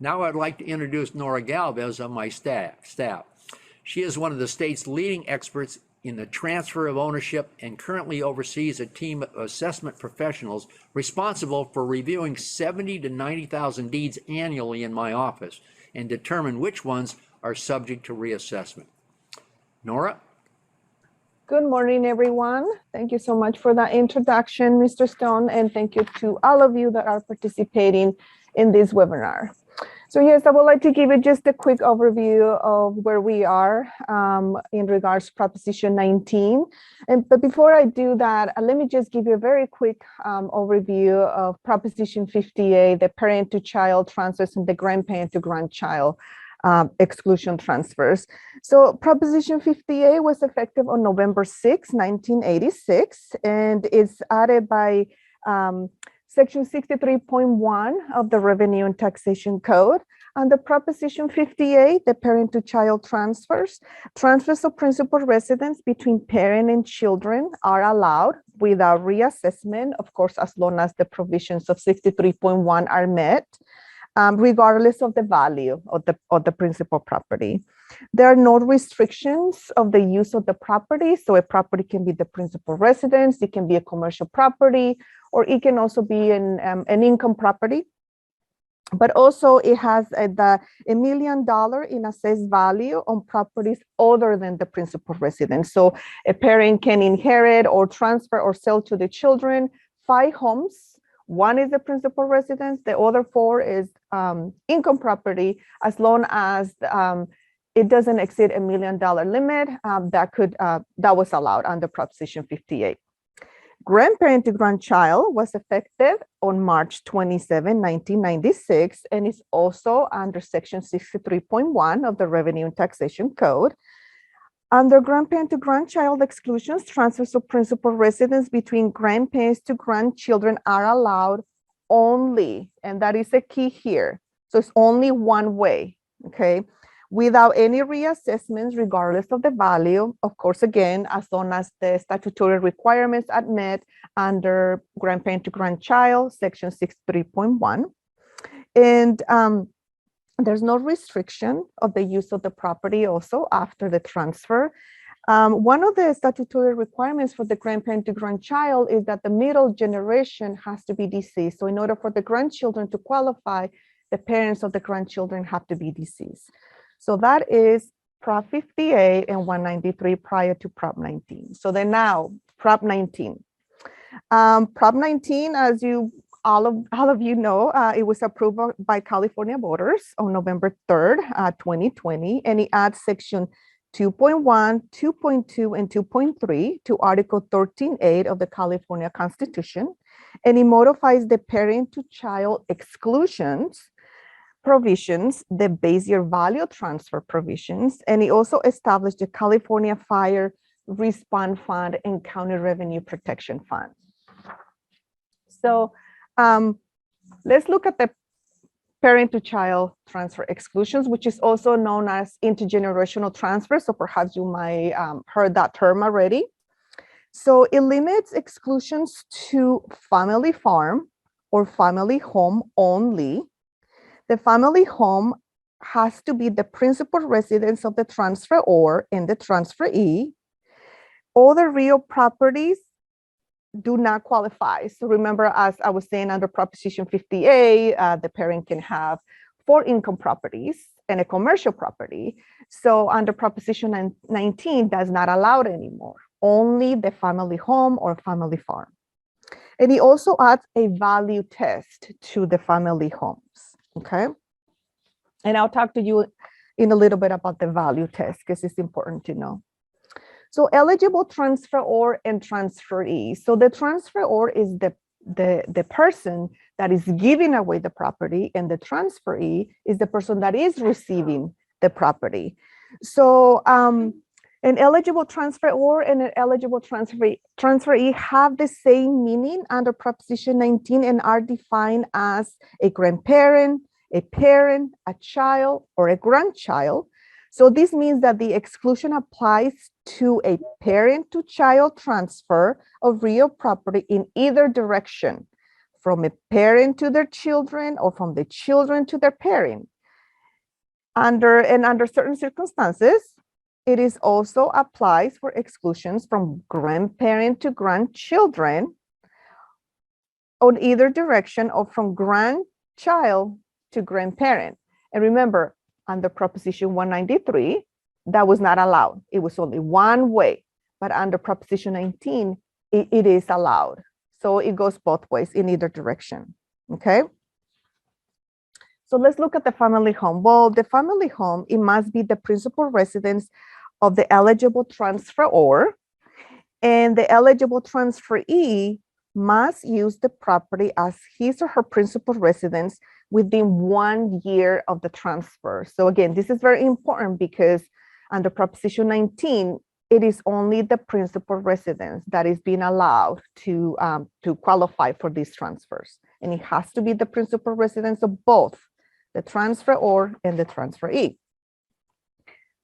Now I'd like to introduce Nora Galvez on my staff. She is one of the state's leading experts in the transfer of ownership and currently oversees a team of assessment professionals responsible for reviewing 70 to 90,000 deeds annually in my office and determine which ones are subject to reassessment. Nora? Good morning, everyone. Thank you so much for that introduction, Mr. Stone, and thank you to all of you that are participating in this webinar. So yes, I would like to give you just a quick overview of where we are in regards to Proposition 19. But before I do that, let me just give you a very quick overview of Proposition 58, the parent-to-child transfers and the grandparent-to-grandchild exclusion transfers. So Proposition 58 was effective on November 6, 1986, and it's added by Section 63.1 of the Revenue and Taxation Code. Under Proposition 58, the parent-to-child transfers of principal residence between parent and children are allowed without reassessment, of course, as long as the provisions of 63.1 are met, regardless of the value of the principal property. There are no restrictions of the use of the property. So a property can be the principal residence, it can be a commercial property, or it can also be an income property. But also it has $1 million in assessed value on properties other than the principal residence. So a parent can inherit or transfer or sell to the children 5 homes. One is the principal residence, the other 4 is income property, as long as it doesn't exceed $1 million limit. That was allowed under Proposition 58. Grandparent to grandchild was effective on March 27, 1996, and is also under Section 63.1 of the Revenue and Taxation Code. Under grandparent to grandchild exclusions, transfers of principal residence between grandparents to grandchildren are allowed only, and that is a key here. So it's only one way, okay? Without any reassessments, regardless of the value, of course, again, as long as the statutory requirements are met under grandparent to grandchild, section 63.1. And there's no restriction of the use of the property also after the transfer. One of the statutory requirements for the grandparent to grandchild is that the middle generation has to be deceased. So in order for the grandchildren to qualify, the parents of the grandchildren have to be deceased. So that is Prop 58 and 193 prior to Prop 19. So then now, Prop 19. Prop 19, as all of you know, it was approved by California voters on November 3rd, 2020, and it adds section 2.1, 2.2, and 2.3 to Article 13.8 of the California Constitution, and it modifies the parent-to-child exclusions provisions, the base year value transfer provisions, and it also established the California Fire Response Fund and County Revenue Protection Fund. So let's look at the parent-to-child transfer exclusions, which is also known as intergenerational transfer. So perhaps you might heard that term already. So it limits exclusions to family farm or family home only. The family home has to be the principal residence of the transferor and the transferee. Other real properties do not qualify. So remember, as I was saying under Proposition 58, the parent can have 4 income properties and a commercial property. So under Proposition 19, that's not allowed anymore. Only the family home or family farm. And he also adds a value test to the family homes. Okay, and I'll talk to you in a little bit about the value test because it's important to know. So eligible transferor and transferee. So the transferor is the person that is giving away the property, and the transferee is the person that is receiving the property. So an eligible transferor and an eligible transferee have the same meaning under Proposition 19 and are defined as a grandparent, a parent, a child, or a grandchild. So this means that the exclusion applies to a parent-to-child transfer of real property in either direction, from a parent to their children or from the children to their parent. Under certain circumstances, it is also applies for exclusions from grandparent to grandchildren on either direction, or from grandchild to grandparent. And remember, under Proposition 193, that was not allowed. It was only one way. But under Proposition 19, it is allowed. So it goes both ways in either direction. Okay. So let's look at the family home. Well, the family home, it must be the principal residence of the eligible transferor, and the eligible transferee must use the property as his or her principal residence within 1 year of the transfer. So again, this is very important because under Proposition 19, it is only the principal residence that is being allowed to qualify for these transfers. And it has to be the principal residence of both the transferor and the transferee.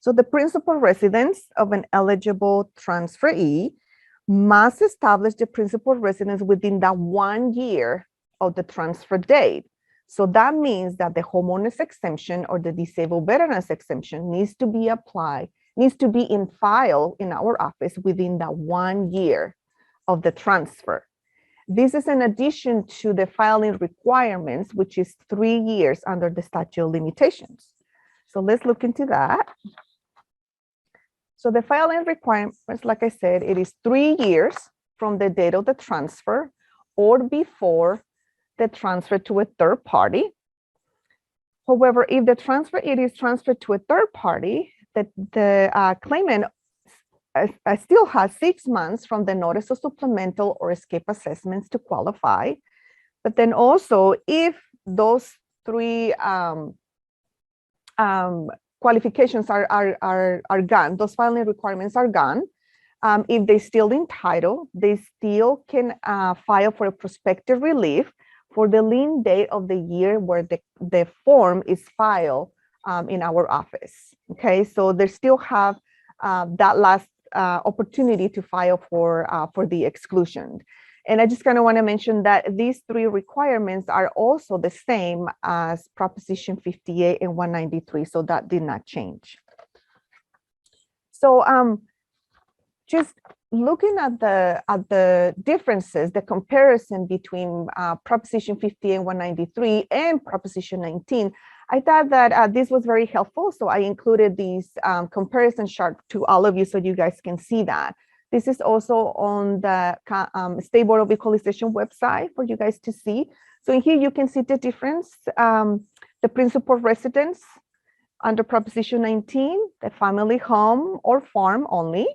So the principal residence of an eligible transferee must establish the principal residence within that 1 year of the transfer date. So that means that the homeowner's exemption or the disabled veteran's exemption needs to be applied, needs to be in file in our office within that 1 year of the transfer. This is in addition to the filing requirements, which is 3 years under the statute of limitations. So let's look into that. So the filing requirements, like I said, it is 3 years from the date of the transfer or before the transfer to a third party. However, if the transfer, it is transferred to a third party, the claimant still has 6 months from the notice of supplemental or escape assessments to qualify. But then also, if those 3 qualifications are gone. Those filing requirements are gone. If they still entitled, they still can file for a prospective relief for the lien date of the year where the form is filed in our office. Okay, so they still have that last opportunity to file for the exclusion. And I just kind of want to mention that these three requirements are also the same as Proposition 58 and 193, so that did not change. So just looking at the differences, the comparison between Proposition 58 and 193 and Proposition 19, I thought that this was very helpful. So I included these comparison chart to all of you so you guys can see that. This is also on the State Board of Equalization website for you guys to see. So in here you can see the difference, the principal residence under Proposition 19, the family home or farm only.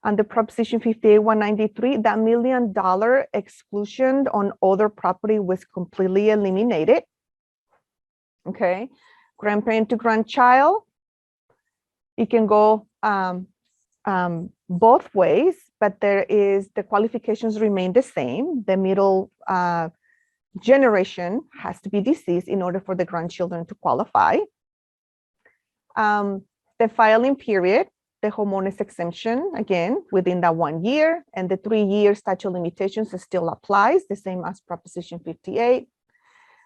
Under Proposition 58, 193, that $1 million exclusion on other property was completely eliminated. Okay, grandparent to grandchild, it can go both ways, but the qualifications remain the same. The middle generation has to be deceased in order for the grandchildren to qualify. The filing period, the homeowner's exemption, again, within that 1 year, and the 3-year statute of limitations still applies, the same as Proposition 58.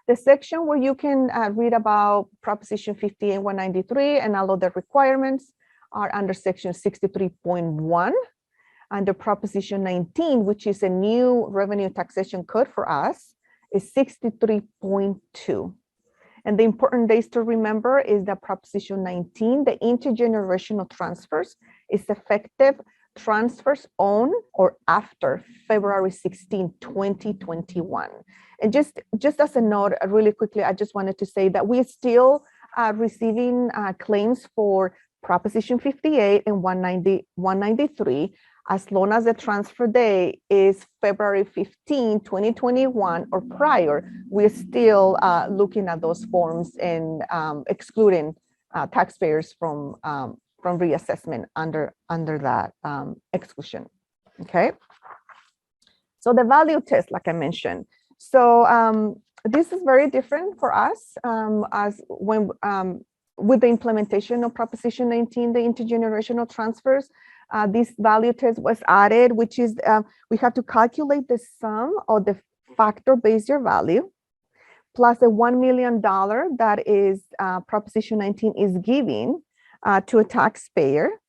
The section where you can read about Proposition 58 and 193 and all of the requirements are under Section 63.1. Under Proposition 19, which is a new revenue taxation code for us, is 63.2. And the important dates to remember is that Proposition 19, the intergenerational transfers, is effective transfers on or after February 16, 2021. And just as a note, really quickly, I just wanted to say that we're still receiving claims for Proposition 58 and 193, as long as the transfer day is February 15, 2021 or prior. We're still looking at those forms and excluding taxpayers from reassessment under that exclusion. Okay. So the value test, like I mentioned. So this is very different for us as when with the implementation of Proposition 19, the intergenerational transfers. This value test was added, which is we have to calculate the sum of the factor base year value plus the $1 million that is Proposition 19 is giving to a taxpayer.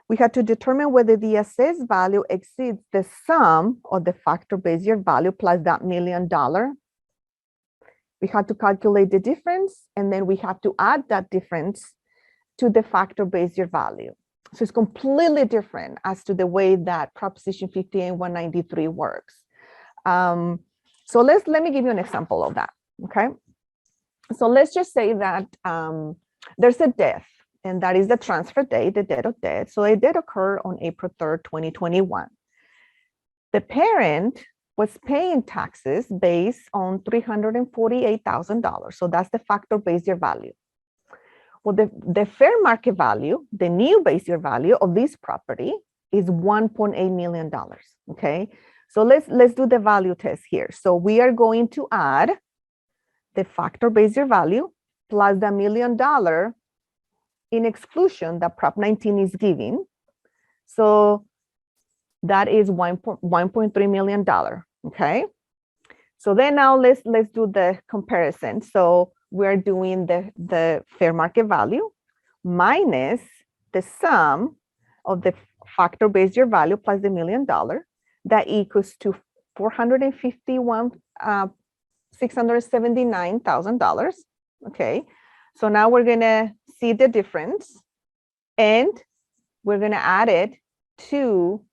We have to determine whether the assessed value exceeds the sum of the factor base year value plus that $1 million. We have to calculate the difference, and then we have to add that difference to the factor base year value. So it's completely different as to the way that Proposition 58 and 193 works. So let me give you an example of that, okay? So let's just say that there's a death, and that is the transfer date, the date of death. So it did occur on April 3rd, 2021. The parent was paying taxes based on $348,000. So that's the factor base year value. Well, the fair market value, the new base year value of this property is $1.8 million, okay? So let's do the value test here. So we are going to add the factor base year value plus the $1 million in exclusion that Prop 19 is giving. So that is $1.3 million, okay? So then now let's do the comparison. So we're doing the fair market value minus the sum of the factor base year value plus the $1 million. That equals to $679,000. Okay, so now we're gonna see the difference, and we're gonna add it to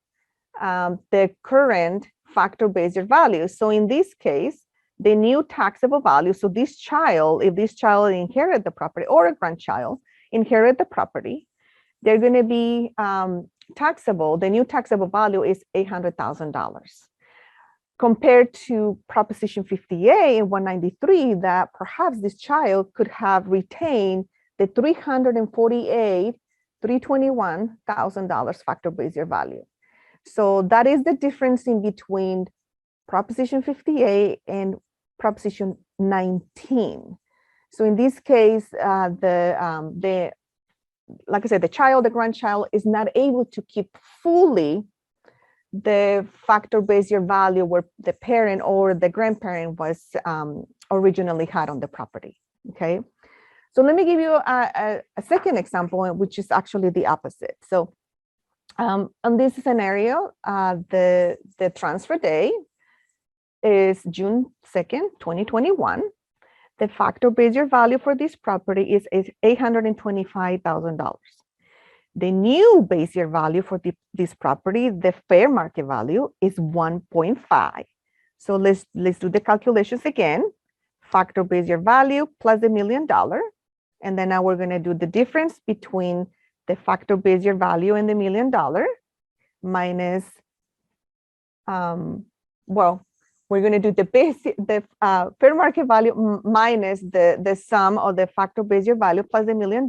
the current factor base year value. So in this case, the new taxable value, so this child, if this child inherit the property or a grandchild inherit the property, they're going to be taxable. The new taxable value is $800,000 compared to Proposition 58 and 193 that perhaps this child could have retained the $321,000 factor base year value. So that is the difference in between Proposition 58 and Proposition 19. So in this case, like I said, the child, the grandchild is not able to keep fully the factor base year value where the parent or the grandparent was originally had on the property. Okay, so let me give you a second example, which is actually the opposite. So on this scenario, the transfer day is June 2nd, 2021. The factor base year value for this property is $825,000. The new base year value for this property, the fair market value, is 1.5. So let's do the calculations again. Factor base year value plus $1 million. And then now we're going to do the difference between the factor base year value and the $1 million minus, we're going to do the fair market value minus the sum of the factor base year value plus $1 million.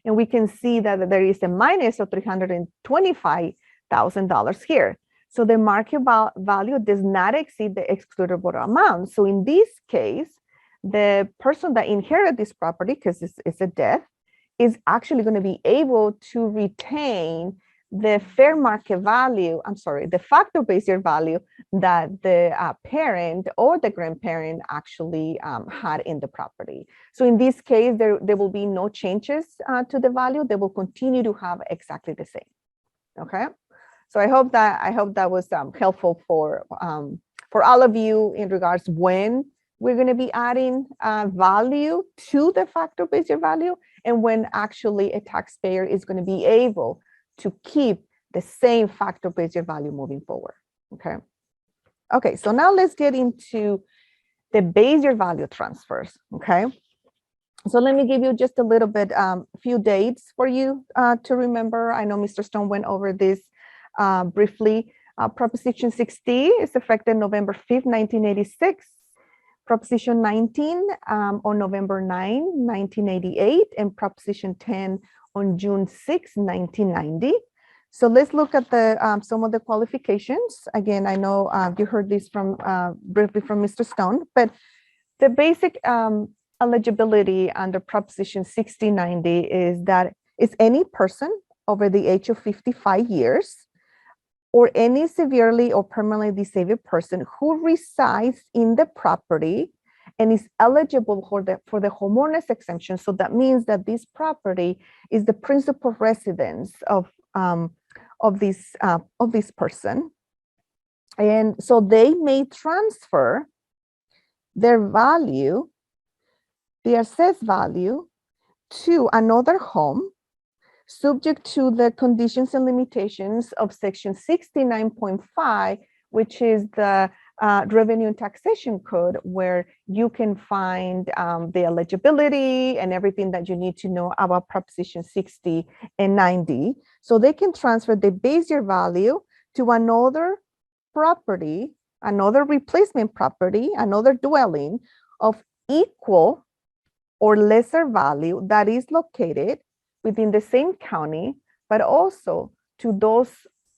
And we can see that there is a minus of $325,000 here. So the market value does not exceed the excludable amount. So in this case, the person that inherited this property, because it's a death, is actually going to be able to retain the fair market value, the factor base year value that the parent or the grandparent actually had in the property. So in this case, there will be no changes to the value. They will continue to have exactly the same. Okay, so I hope that was helpful for all of you in regards when we're going to be adding value to the factor base year value and when actually a taxpayer is going to be able to keep the same factor base year value moving forward. Okay, so now let's get into the base year value transfers. Okay, so let me give you just a little bit, few dates for you to remember. I know Mr. Stone went over this briefly. Proposition 60 is effective November 5th, 1986. Proposition 19 on November 9, 1988, and Proposition 10 on June 6, 1990. So let's look at the some of the qualifications. Again, I know you heard this from briefly from Mr. Stone, but the basic eligibility under Proposition 6090 is that it's any person over the age of 55 years or any severely or permanently disabled person who resides in the property and is eligible for the homeowners exemption. So that means that this property is the principal residence of this person, and so they may transfer their value, the assessed value, to another home, subject to the conditions and limitations of Section 69.5, which is the Revenue and Taxation Code, where you can find the eligibility and everything that you need to know about Proposition 60 and 90. So they can transfer the base year value to another property, another replacement property, another dwelling of equal or lesser value that is located within the same county, but also to those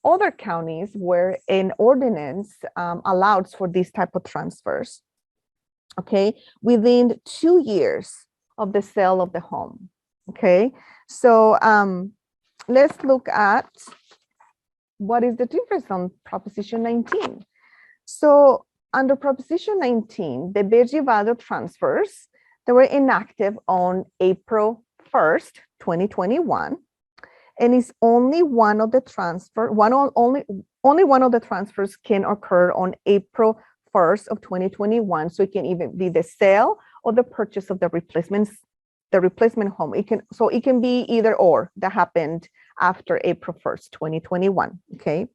other counties where an ordinance allows for this type of transfers, okay, within 2 years of the sale of the home, okay? So let's look at what is the difference on Proposition 19. So under Proposition 19, the base year value transfers, they were enacted on April 1st, 2021. And it's only one of the only one of the transfers can occur on April 1st of 2021. So it can even be the sale or the purchase of the replacement home. It can be either or that happened after April 1st, 2021. Okay.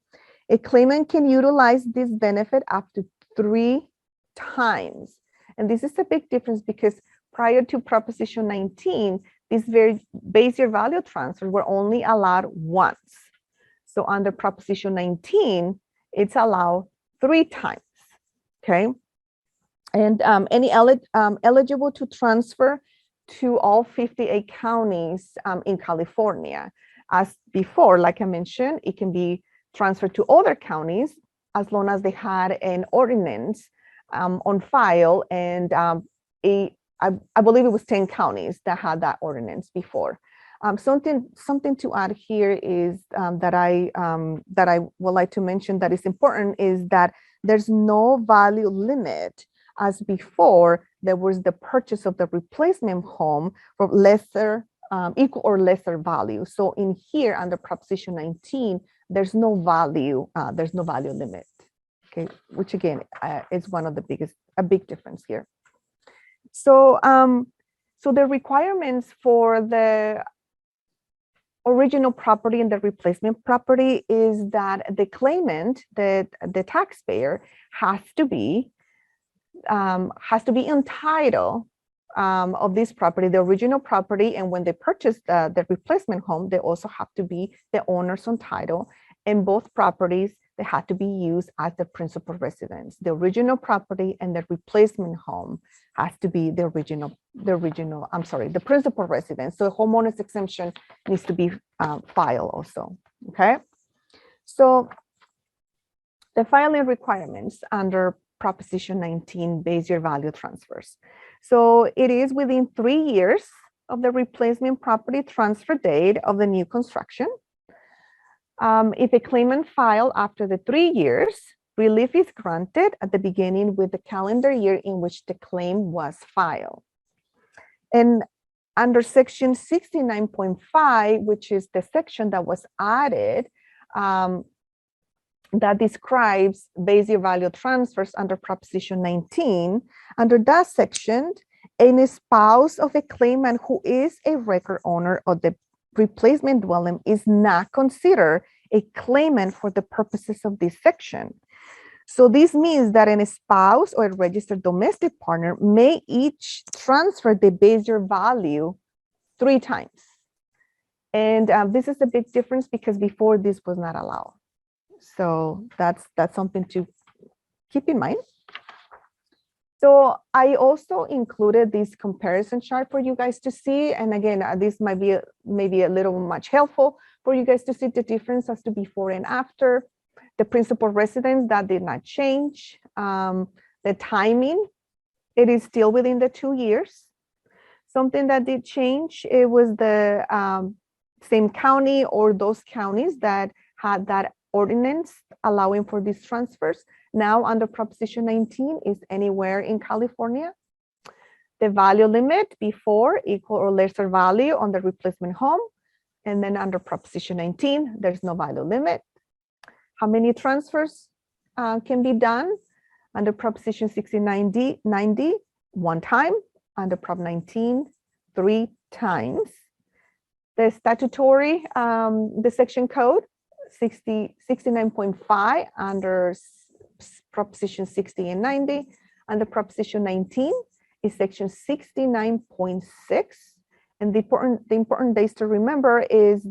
A claimant can utilize this benefit up to 3 times. And this is a big difference because prior to Proposition 19, these very base year value transfers were only allowed once. So under Proposition 19, it's allowed 3 times, okay? And any eligible to transfer to all 58 counties in California. As before, like I mentioned, it can be transferred to other counties as long as they had an ordinance on file. And I believe it was 10 counties that had that ordinance before. Something to add here is that I would like to mention that is important is that there's no value limit. As before, there was the purchase of the replacement home for lesser, equal or lesser value. So in here under Proposition 19, there's no value limit. Okay, which again is one of the a big difference here. So so the requirements for the original property and the replacement property is that the claimant, the taxpayer, has to be entitled of this property, the original property, and when they purchase the replacement home, they also have to be the owners on title. And both properties, they had to be used as the principal residence. The original property and the replacement home has to be the principal residence. So homeowner's exemption needs to be filed also, okay? So the filing requirements under Proposition 19 base year value transfers. So it is within 3 years of the replacement property transfer date of the new construction. If a claimant filed after the 3 years, relief is granted at the beginning with the calendar year in which the claim was filed. And under Section 69.5, which is the section that was added, that describes base year value transfers under Proposition 19. Under that section, a spouse of a claimant who is a record owner of the replacement dwelling is not considered a claimant for the purposes of this section. So this means that a spouse or a registered domestic partner may each transfer the base year value 3 times. And this is a big difference because before this was not allowed. So that's something to keep in mind. So I also included this comparison chart for you guys to see. And again, this might be maybe a little much helpful for you guys to see the difference as to before and after. The principal residence, that did not change. The timing, it is still within the 2 years. Something that did change, it was the same county or those counties that had that ordinance allowing for these transfers. Now under Proposition 19 is anywhere in California. The value limit before equal or lesser value on the replacement home. And then under Proposition 19, there's no value limit. How many transfers can be done? Under Proposition 6090, 1 time. Under Prop 19, 3 times. The statutory, the section code, 69.5 under Proposition 60 and 90. Under Proposition 19 is section 69.6. And the important dates to remember is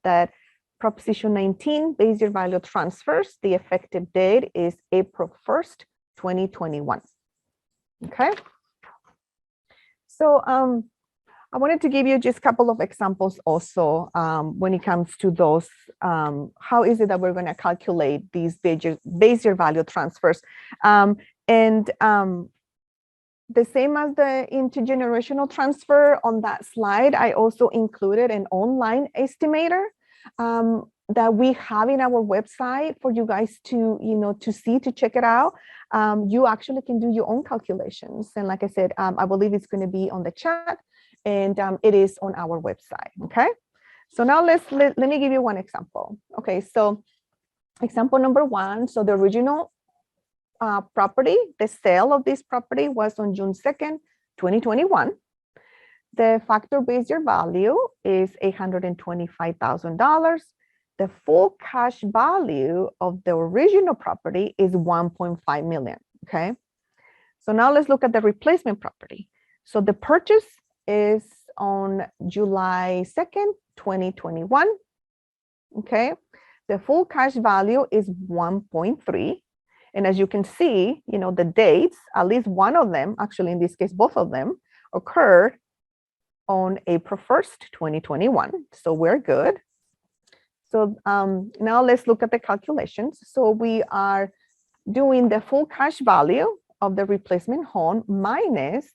that Proposition 19, base year value transfers, the effective date is April 1st, 2021. Okay. So I wanted to give you just a couple of examples also when it comes to those, how is it that we're going to calculate these base year value transfers. The same as the intergenerational transfer on that slide, I also included an online estimator that we have in our website for you guys to, to see, to check it out. You actually can do your own calculations. And like I said, I believe it's going to be on the chat. And it is on our website, okay? So now let me give you one example. Okay, so example number 1, so the original property, the sale of this property was on June 2nd, 2021. The factor base year value is $825,000. The full cash value of the original property is $1.5 million, okay? So now let's look at the replacement property. So the purchase is on July 2nd, 2021, okay? The full cash value is 1.3. And as you can see, the dates, at least one of them, actually in this case, both of them occurred on April 1st, 2021. So we're good. So now let's look at the calculations. So we are doing the full cash value of the replacement home minus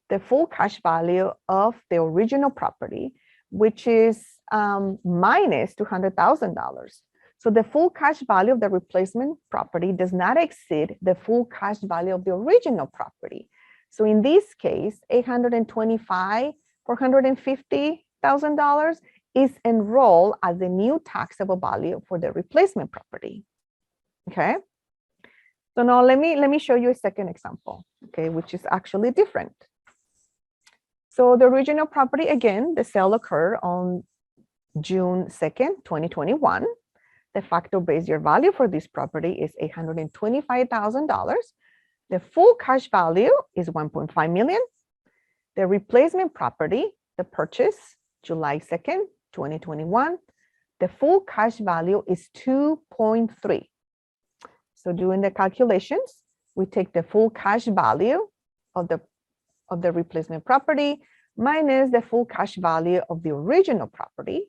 the full cash value of the original property, which is minus $200,000. So the full cash value of the replacement property does not exceed the full cash value of the original property. So in this case, $450,000 is enrolled as the new taxable value for the replacement property. Okay. So now let me show you a second example, okay, which is actually different. So the original property, again, the sale occurred on June 2nd, 2021. The factor base year value for this property is $825,000. The full cash value is $1.5 million. The replacement property, the purchase, July 2nd, 2021, the full cash value is 2.3. So doing the calculations, we take the full cash value of the replacement property minus the full cash value of the original property,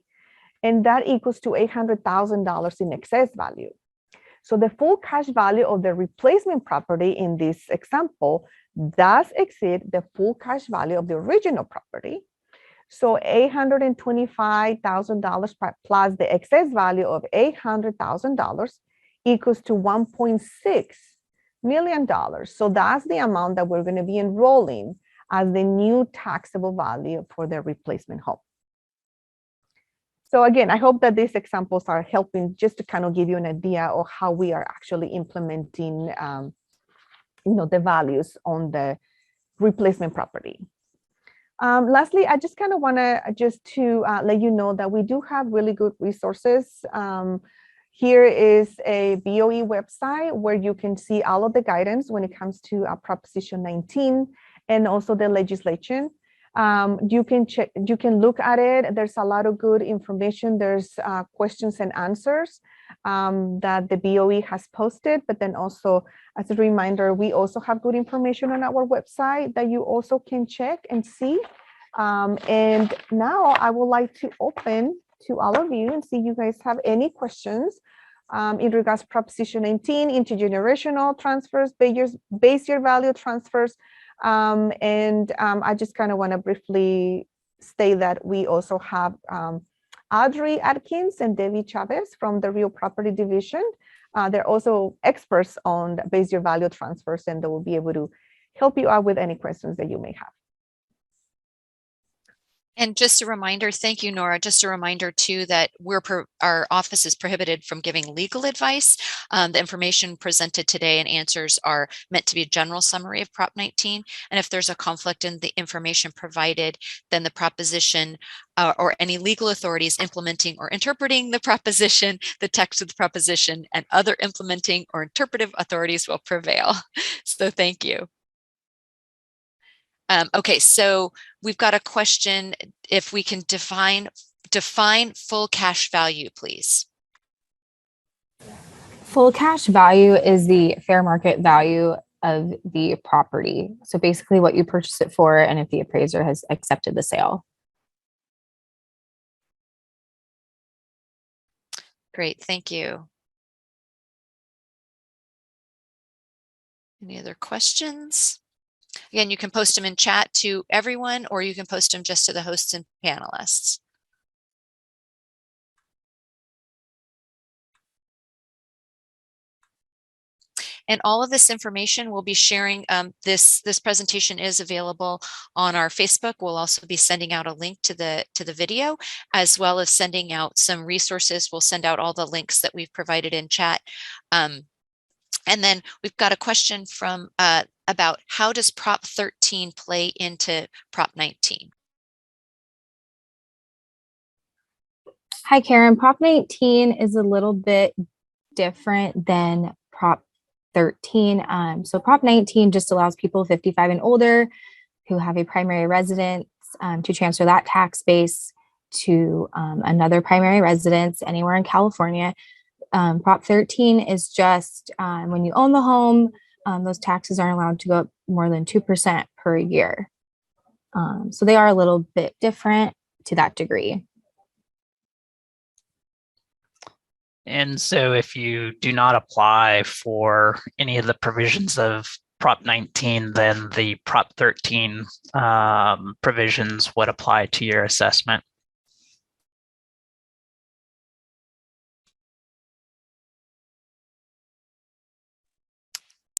and that equals to $800,000 in excess value. So the full cash value of the replacement property in this example does exceed the full cash value of the original property. So $825,000 plus the excess value of $800,000 equals to $1.6 million. So that's the amount that we're going to be enrolling as the new taxable value for the replacement home. So again, I hope that these examples are helping just to kind of give you an idea of how we are actually implementing, the values on the replacement property. Lastly, I just kind of want to let you know that we do have really good resources. Here is a BOE website where you can see all of the guidance when it comes to Proposition 19 and also the legislation. You can look at it. There's a lot of good information. There's questions and answers that the BOE has posted, but then also as a reminder, we also have good information on our website that you also can check and see. And now I would like to open to all of you and see if you guys have any questions in regards to Proposition 19, intergenerational transfers, base year value transfers. I just kind of want to briefly state that we also have Audrey Atkins and Debbie Chavez from the Real Property Division. They're also experts on base year value transfers, and they will be able to help you out with any questions that you may have. And just a reminder, thank you, Nora. Just a reminder too that our office is prohibited from giving legal advice. The information presented today and answers are meant to be a general summary of Prop 19. And if there's a conflict in the information provided, then the proposition or any legal authorities implementing or interpreting the proposition, the text of the proposition, and other implementing or interpretive authorities will prevail. So thank you. Okay, so we've got a question. If we can define full cash value, please. Full cash value is the fair market value of the property. So basically what you purchased it for and if the appraiser has accepted the sale. Great, thank you. Any other questions? Again, you can post them in chat to everyone, or you can post them just to the hosts and panelists. And all of this information we'll be sharing. This presentation is available on our Facebook. We'll also be sending out a link to the video, as well as sending out some resources. We'll send out all the links that we've provided in chat. And then we've got a question from about how does Prop 13 play into Prop 19? Hi, Karen. Prop 19 is a little bit different than Prop 13. So Prop 19 just allows people 55 and older who have a primary residence to transfer that tax base to another primary residence anywhere in California. Prop 13 is just when you own the home, those taxes aren't allowed to go up more than 2% per year. So they are a little bit different to that degree. And so if you do not apply for any of the provisions of Prop 19, then the Prop 13 provisions would apply to your assessment.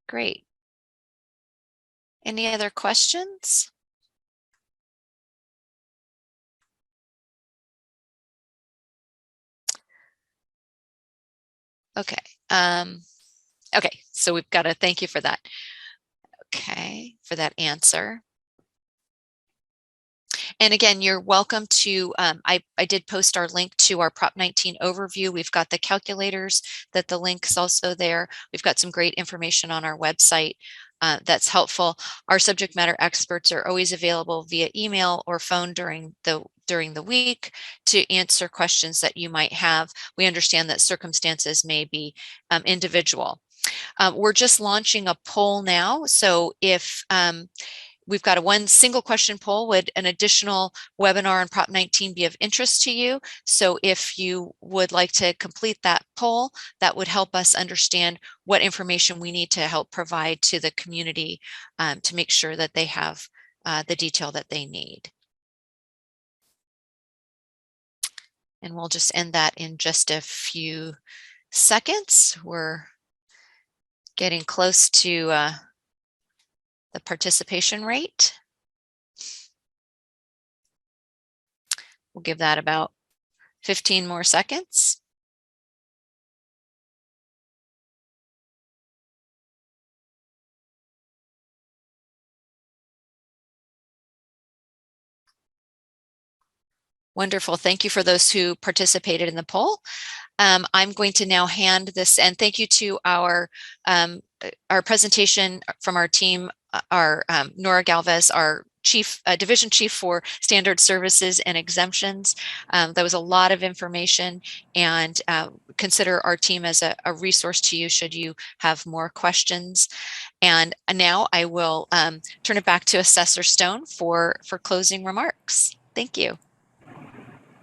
Great. Any other questions? Okay. Okay, so we've got to thank you for that. Okay, for that answer. And again, you're welcome to, I did post our link to our Prop 19 overview. We've got the calculators, that the link is also there. We've got some great information on our website that's helpful. Our subject matter experts are always available via email or phone during the week to answer questions that you might have. We understand that circumstances may be individual. We're just launching a poll now. So if we've got a one single question poll, would an additional webinar on Prop 19 be of interest to you? So if you would like to complete that poll, that would help us understand what information we need to help provide to the community to make sure that they have the detail that they need. And we'll just end that in just a few seconds. We're getting close to the participation rate. We'll give that about 15 more seconds. Wonderful. Thank you for those who participated in the poll. I'm going to now hand this, and thank you to our presentation from our team, our Nora Galvez, our division chief for standard services and exemptions. That was a lot of information, and consider our team as a resource to you should you have more questions. And now I will turn it back to Assessor Stone for closing remarks. Thank you.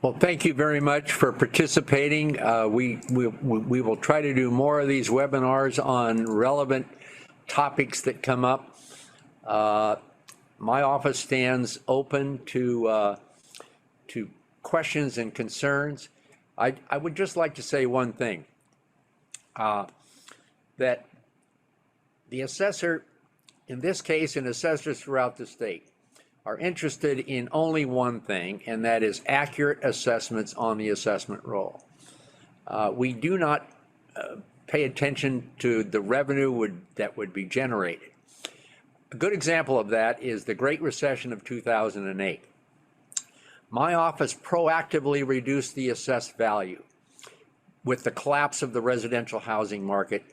Well, thank you very much for participating. We will try to do more of these webinars on relevant topics that come up. My office stands open to questions and concerns. I would just like to say one thing, that the assessor, in this case, and assessors throughout the state, are interested in only one thing, and that is accurate assessments on the assessment roll. We do not pay attention to the revenue that would be generated. A good example of that is the Great Recession of 2008. My office proactively reduced the assessed value with the collapse of the residential housing market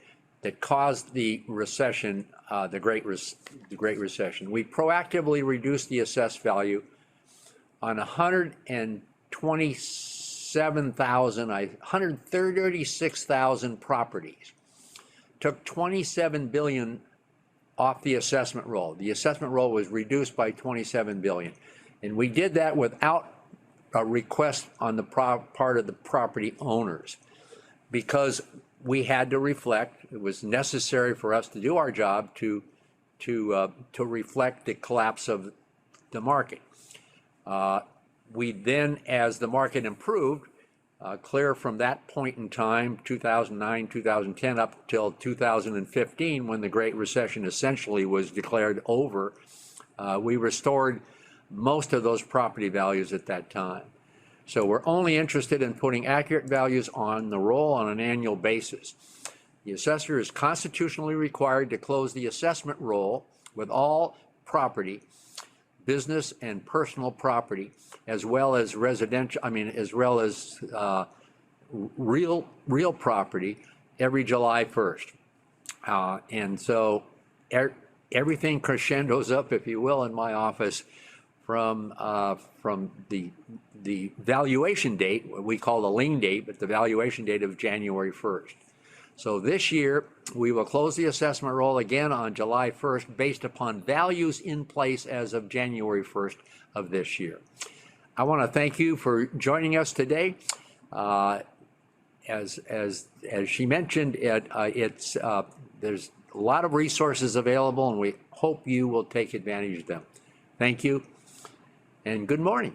that caused the recession, the Great Recession. We proactively reduced the assessed value on 136,000 properties. Took 27 billion off the assessment roll. The assessment roll was reduced by 27 billion. And we did that without a request on the part of the property owners, because we had to reflect, it was necessary for us to do our job to reflect the collapse of the market. We then, as the market improved, clear from that point in time, 2009, 2010, up till 2015, when the Great Recession essentially was declared over, we restored most of those property values at that time. So we're only interested in putting accurate values on the roll on an annual basis. The assessor is constitutionally required to close the assessment roll with all property, business and personal property, as well as residential, as well as real property every July 1st. And so everything crescendos up, if you will, in my office from the valuation date, what we call the lien date, but the valuation date of January 1st. So this year, we will close the assessment roll again on July 1st based upon values in place as of January 1st of this year. I want to thank you for joining us today. As she mentioned, there's a lot of resources available, and we hope you will take advantage of them. Thank you, and good morning.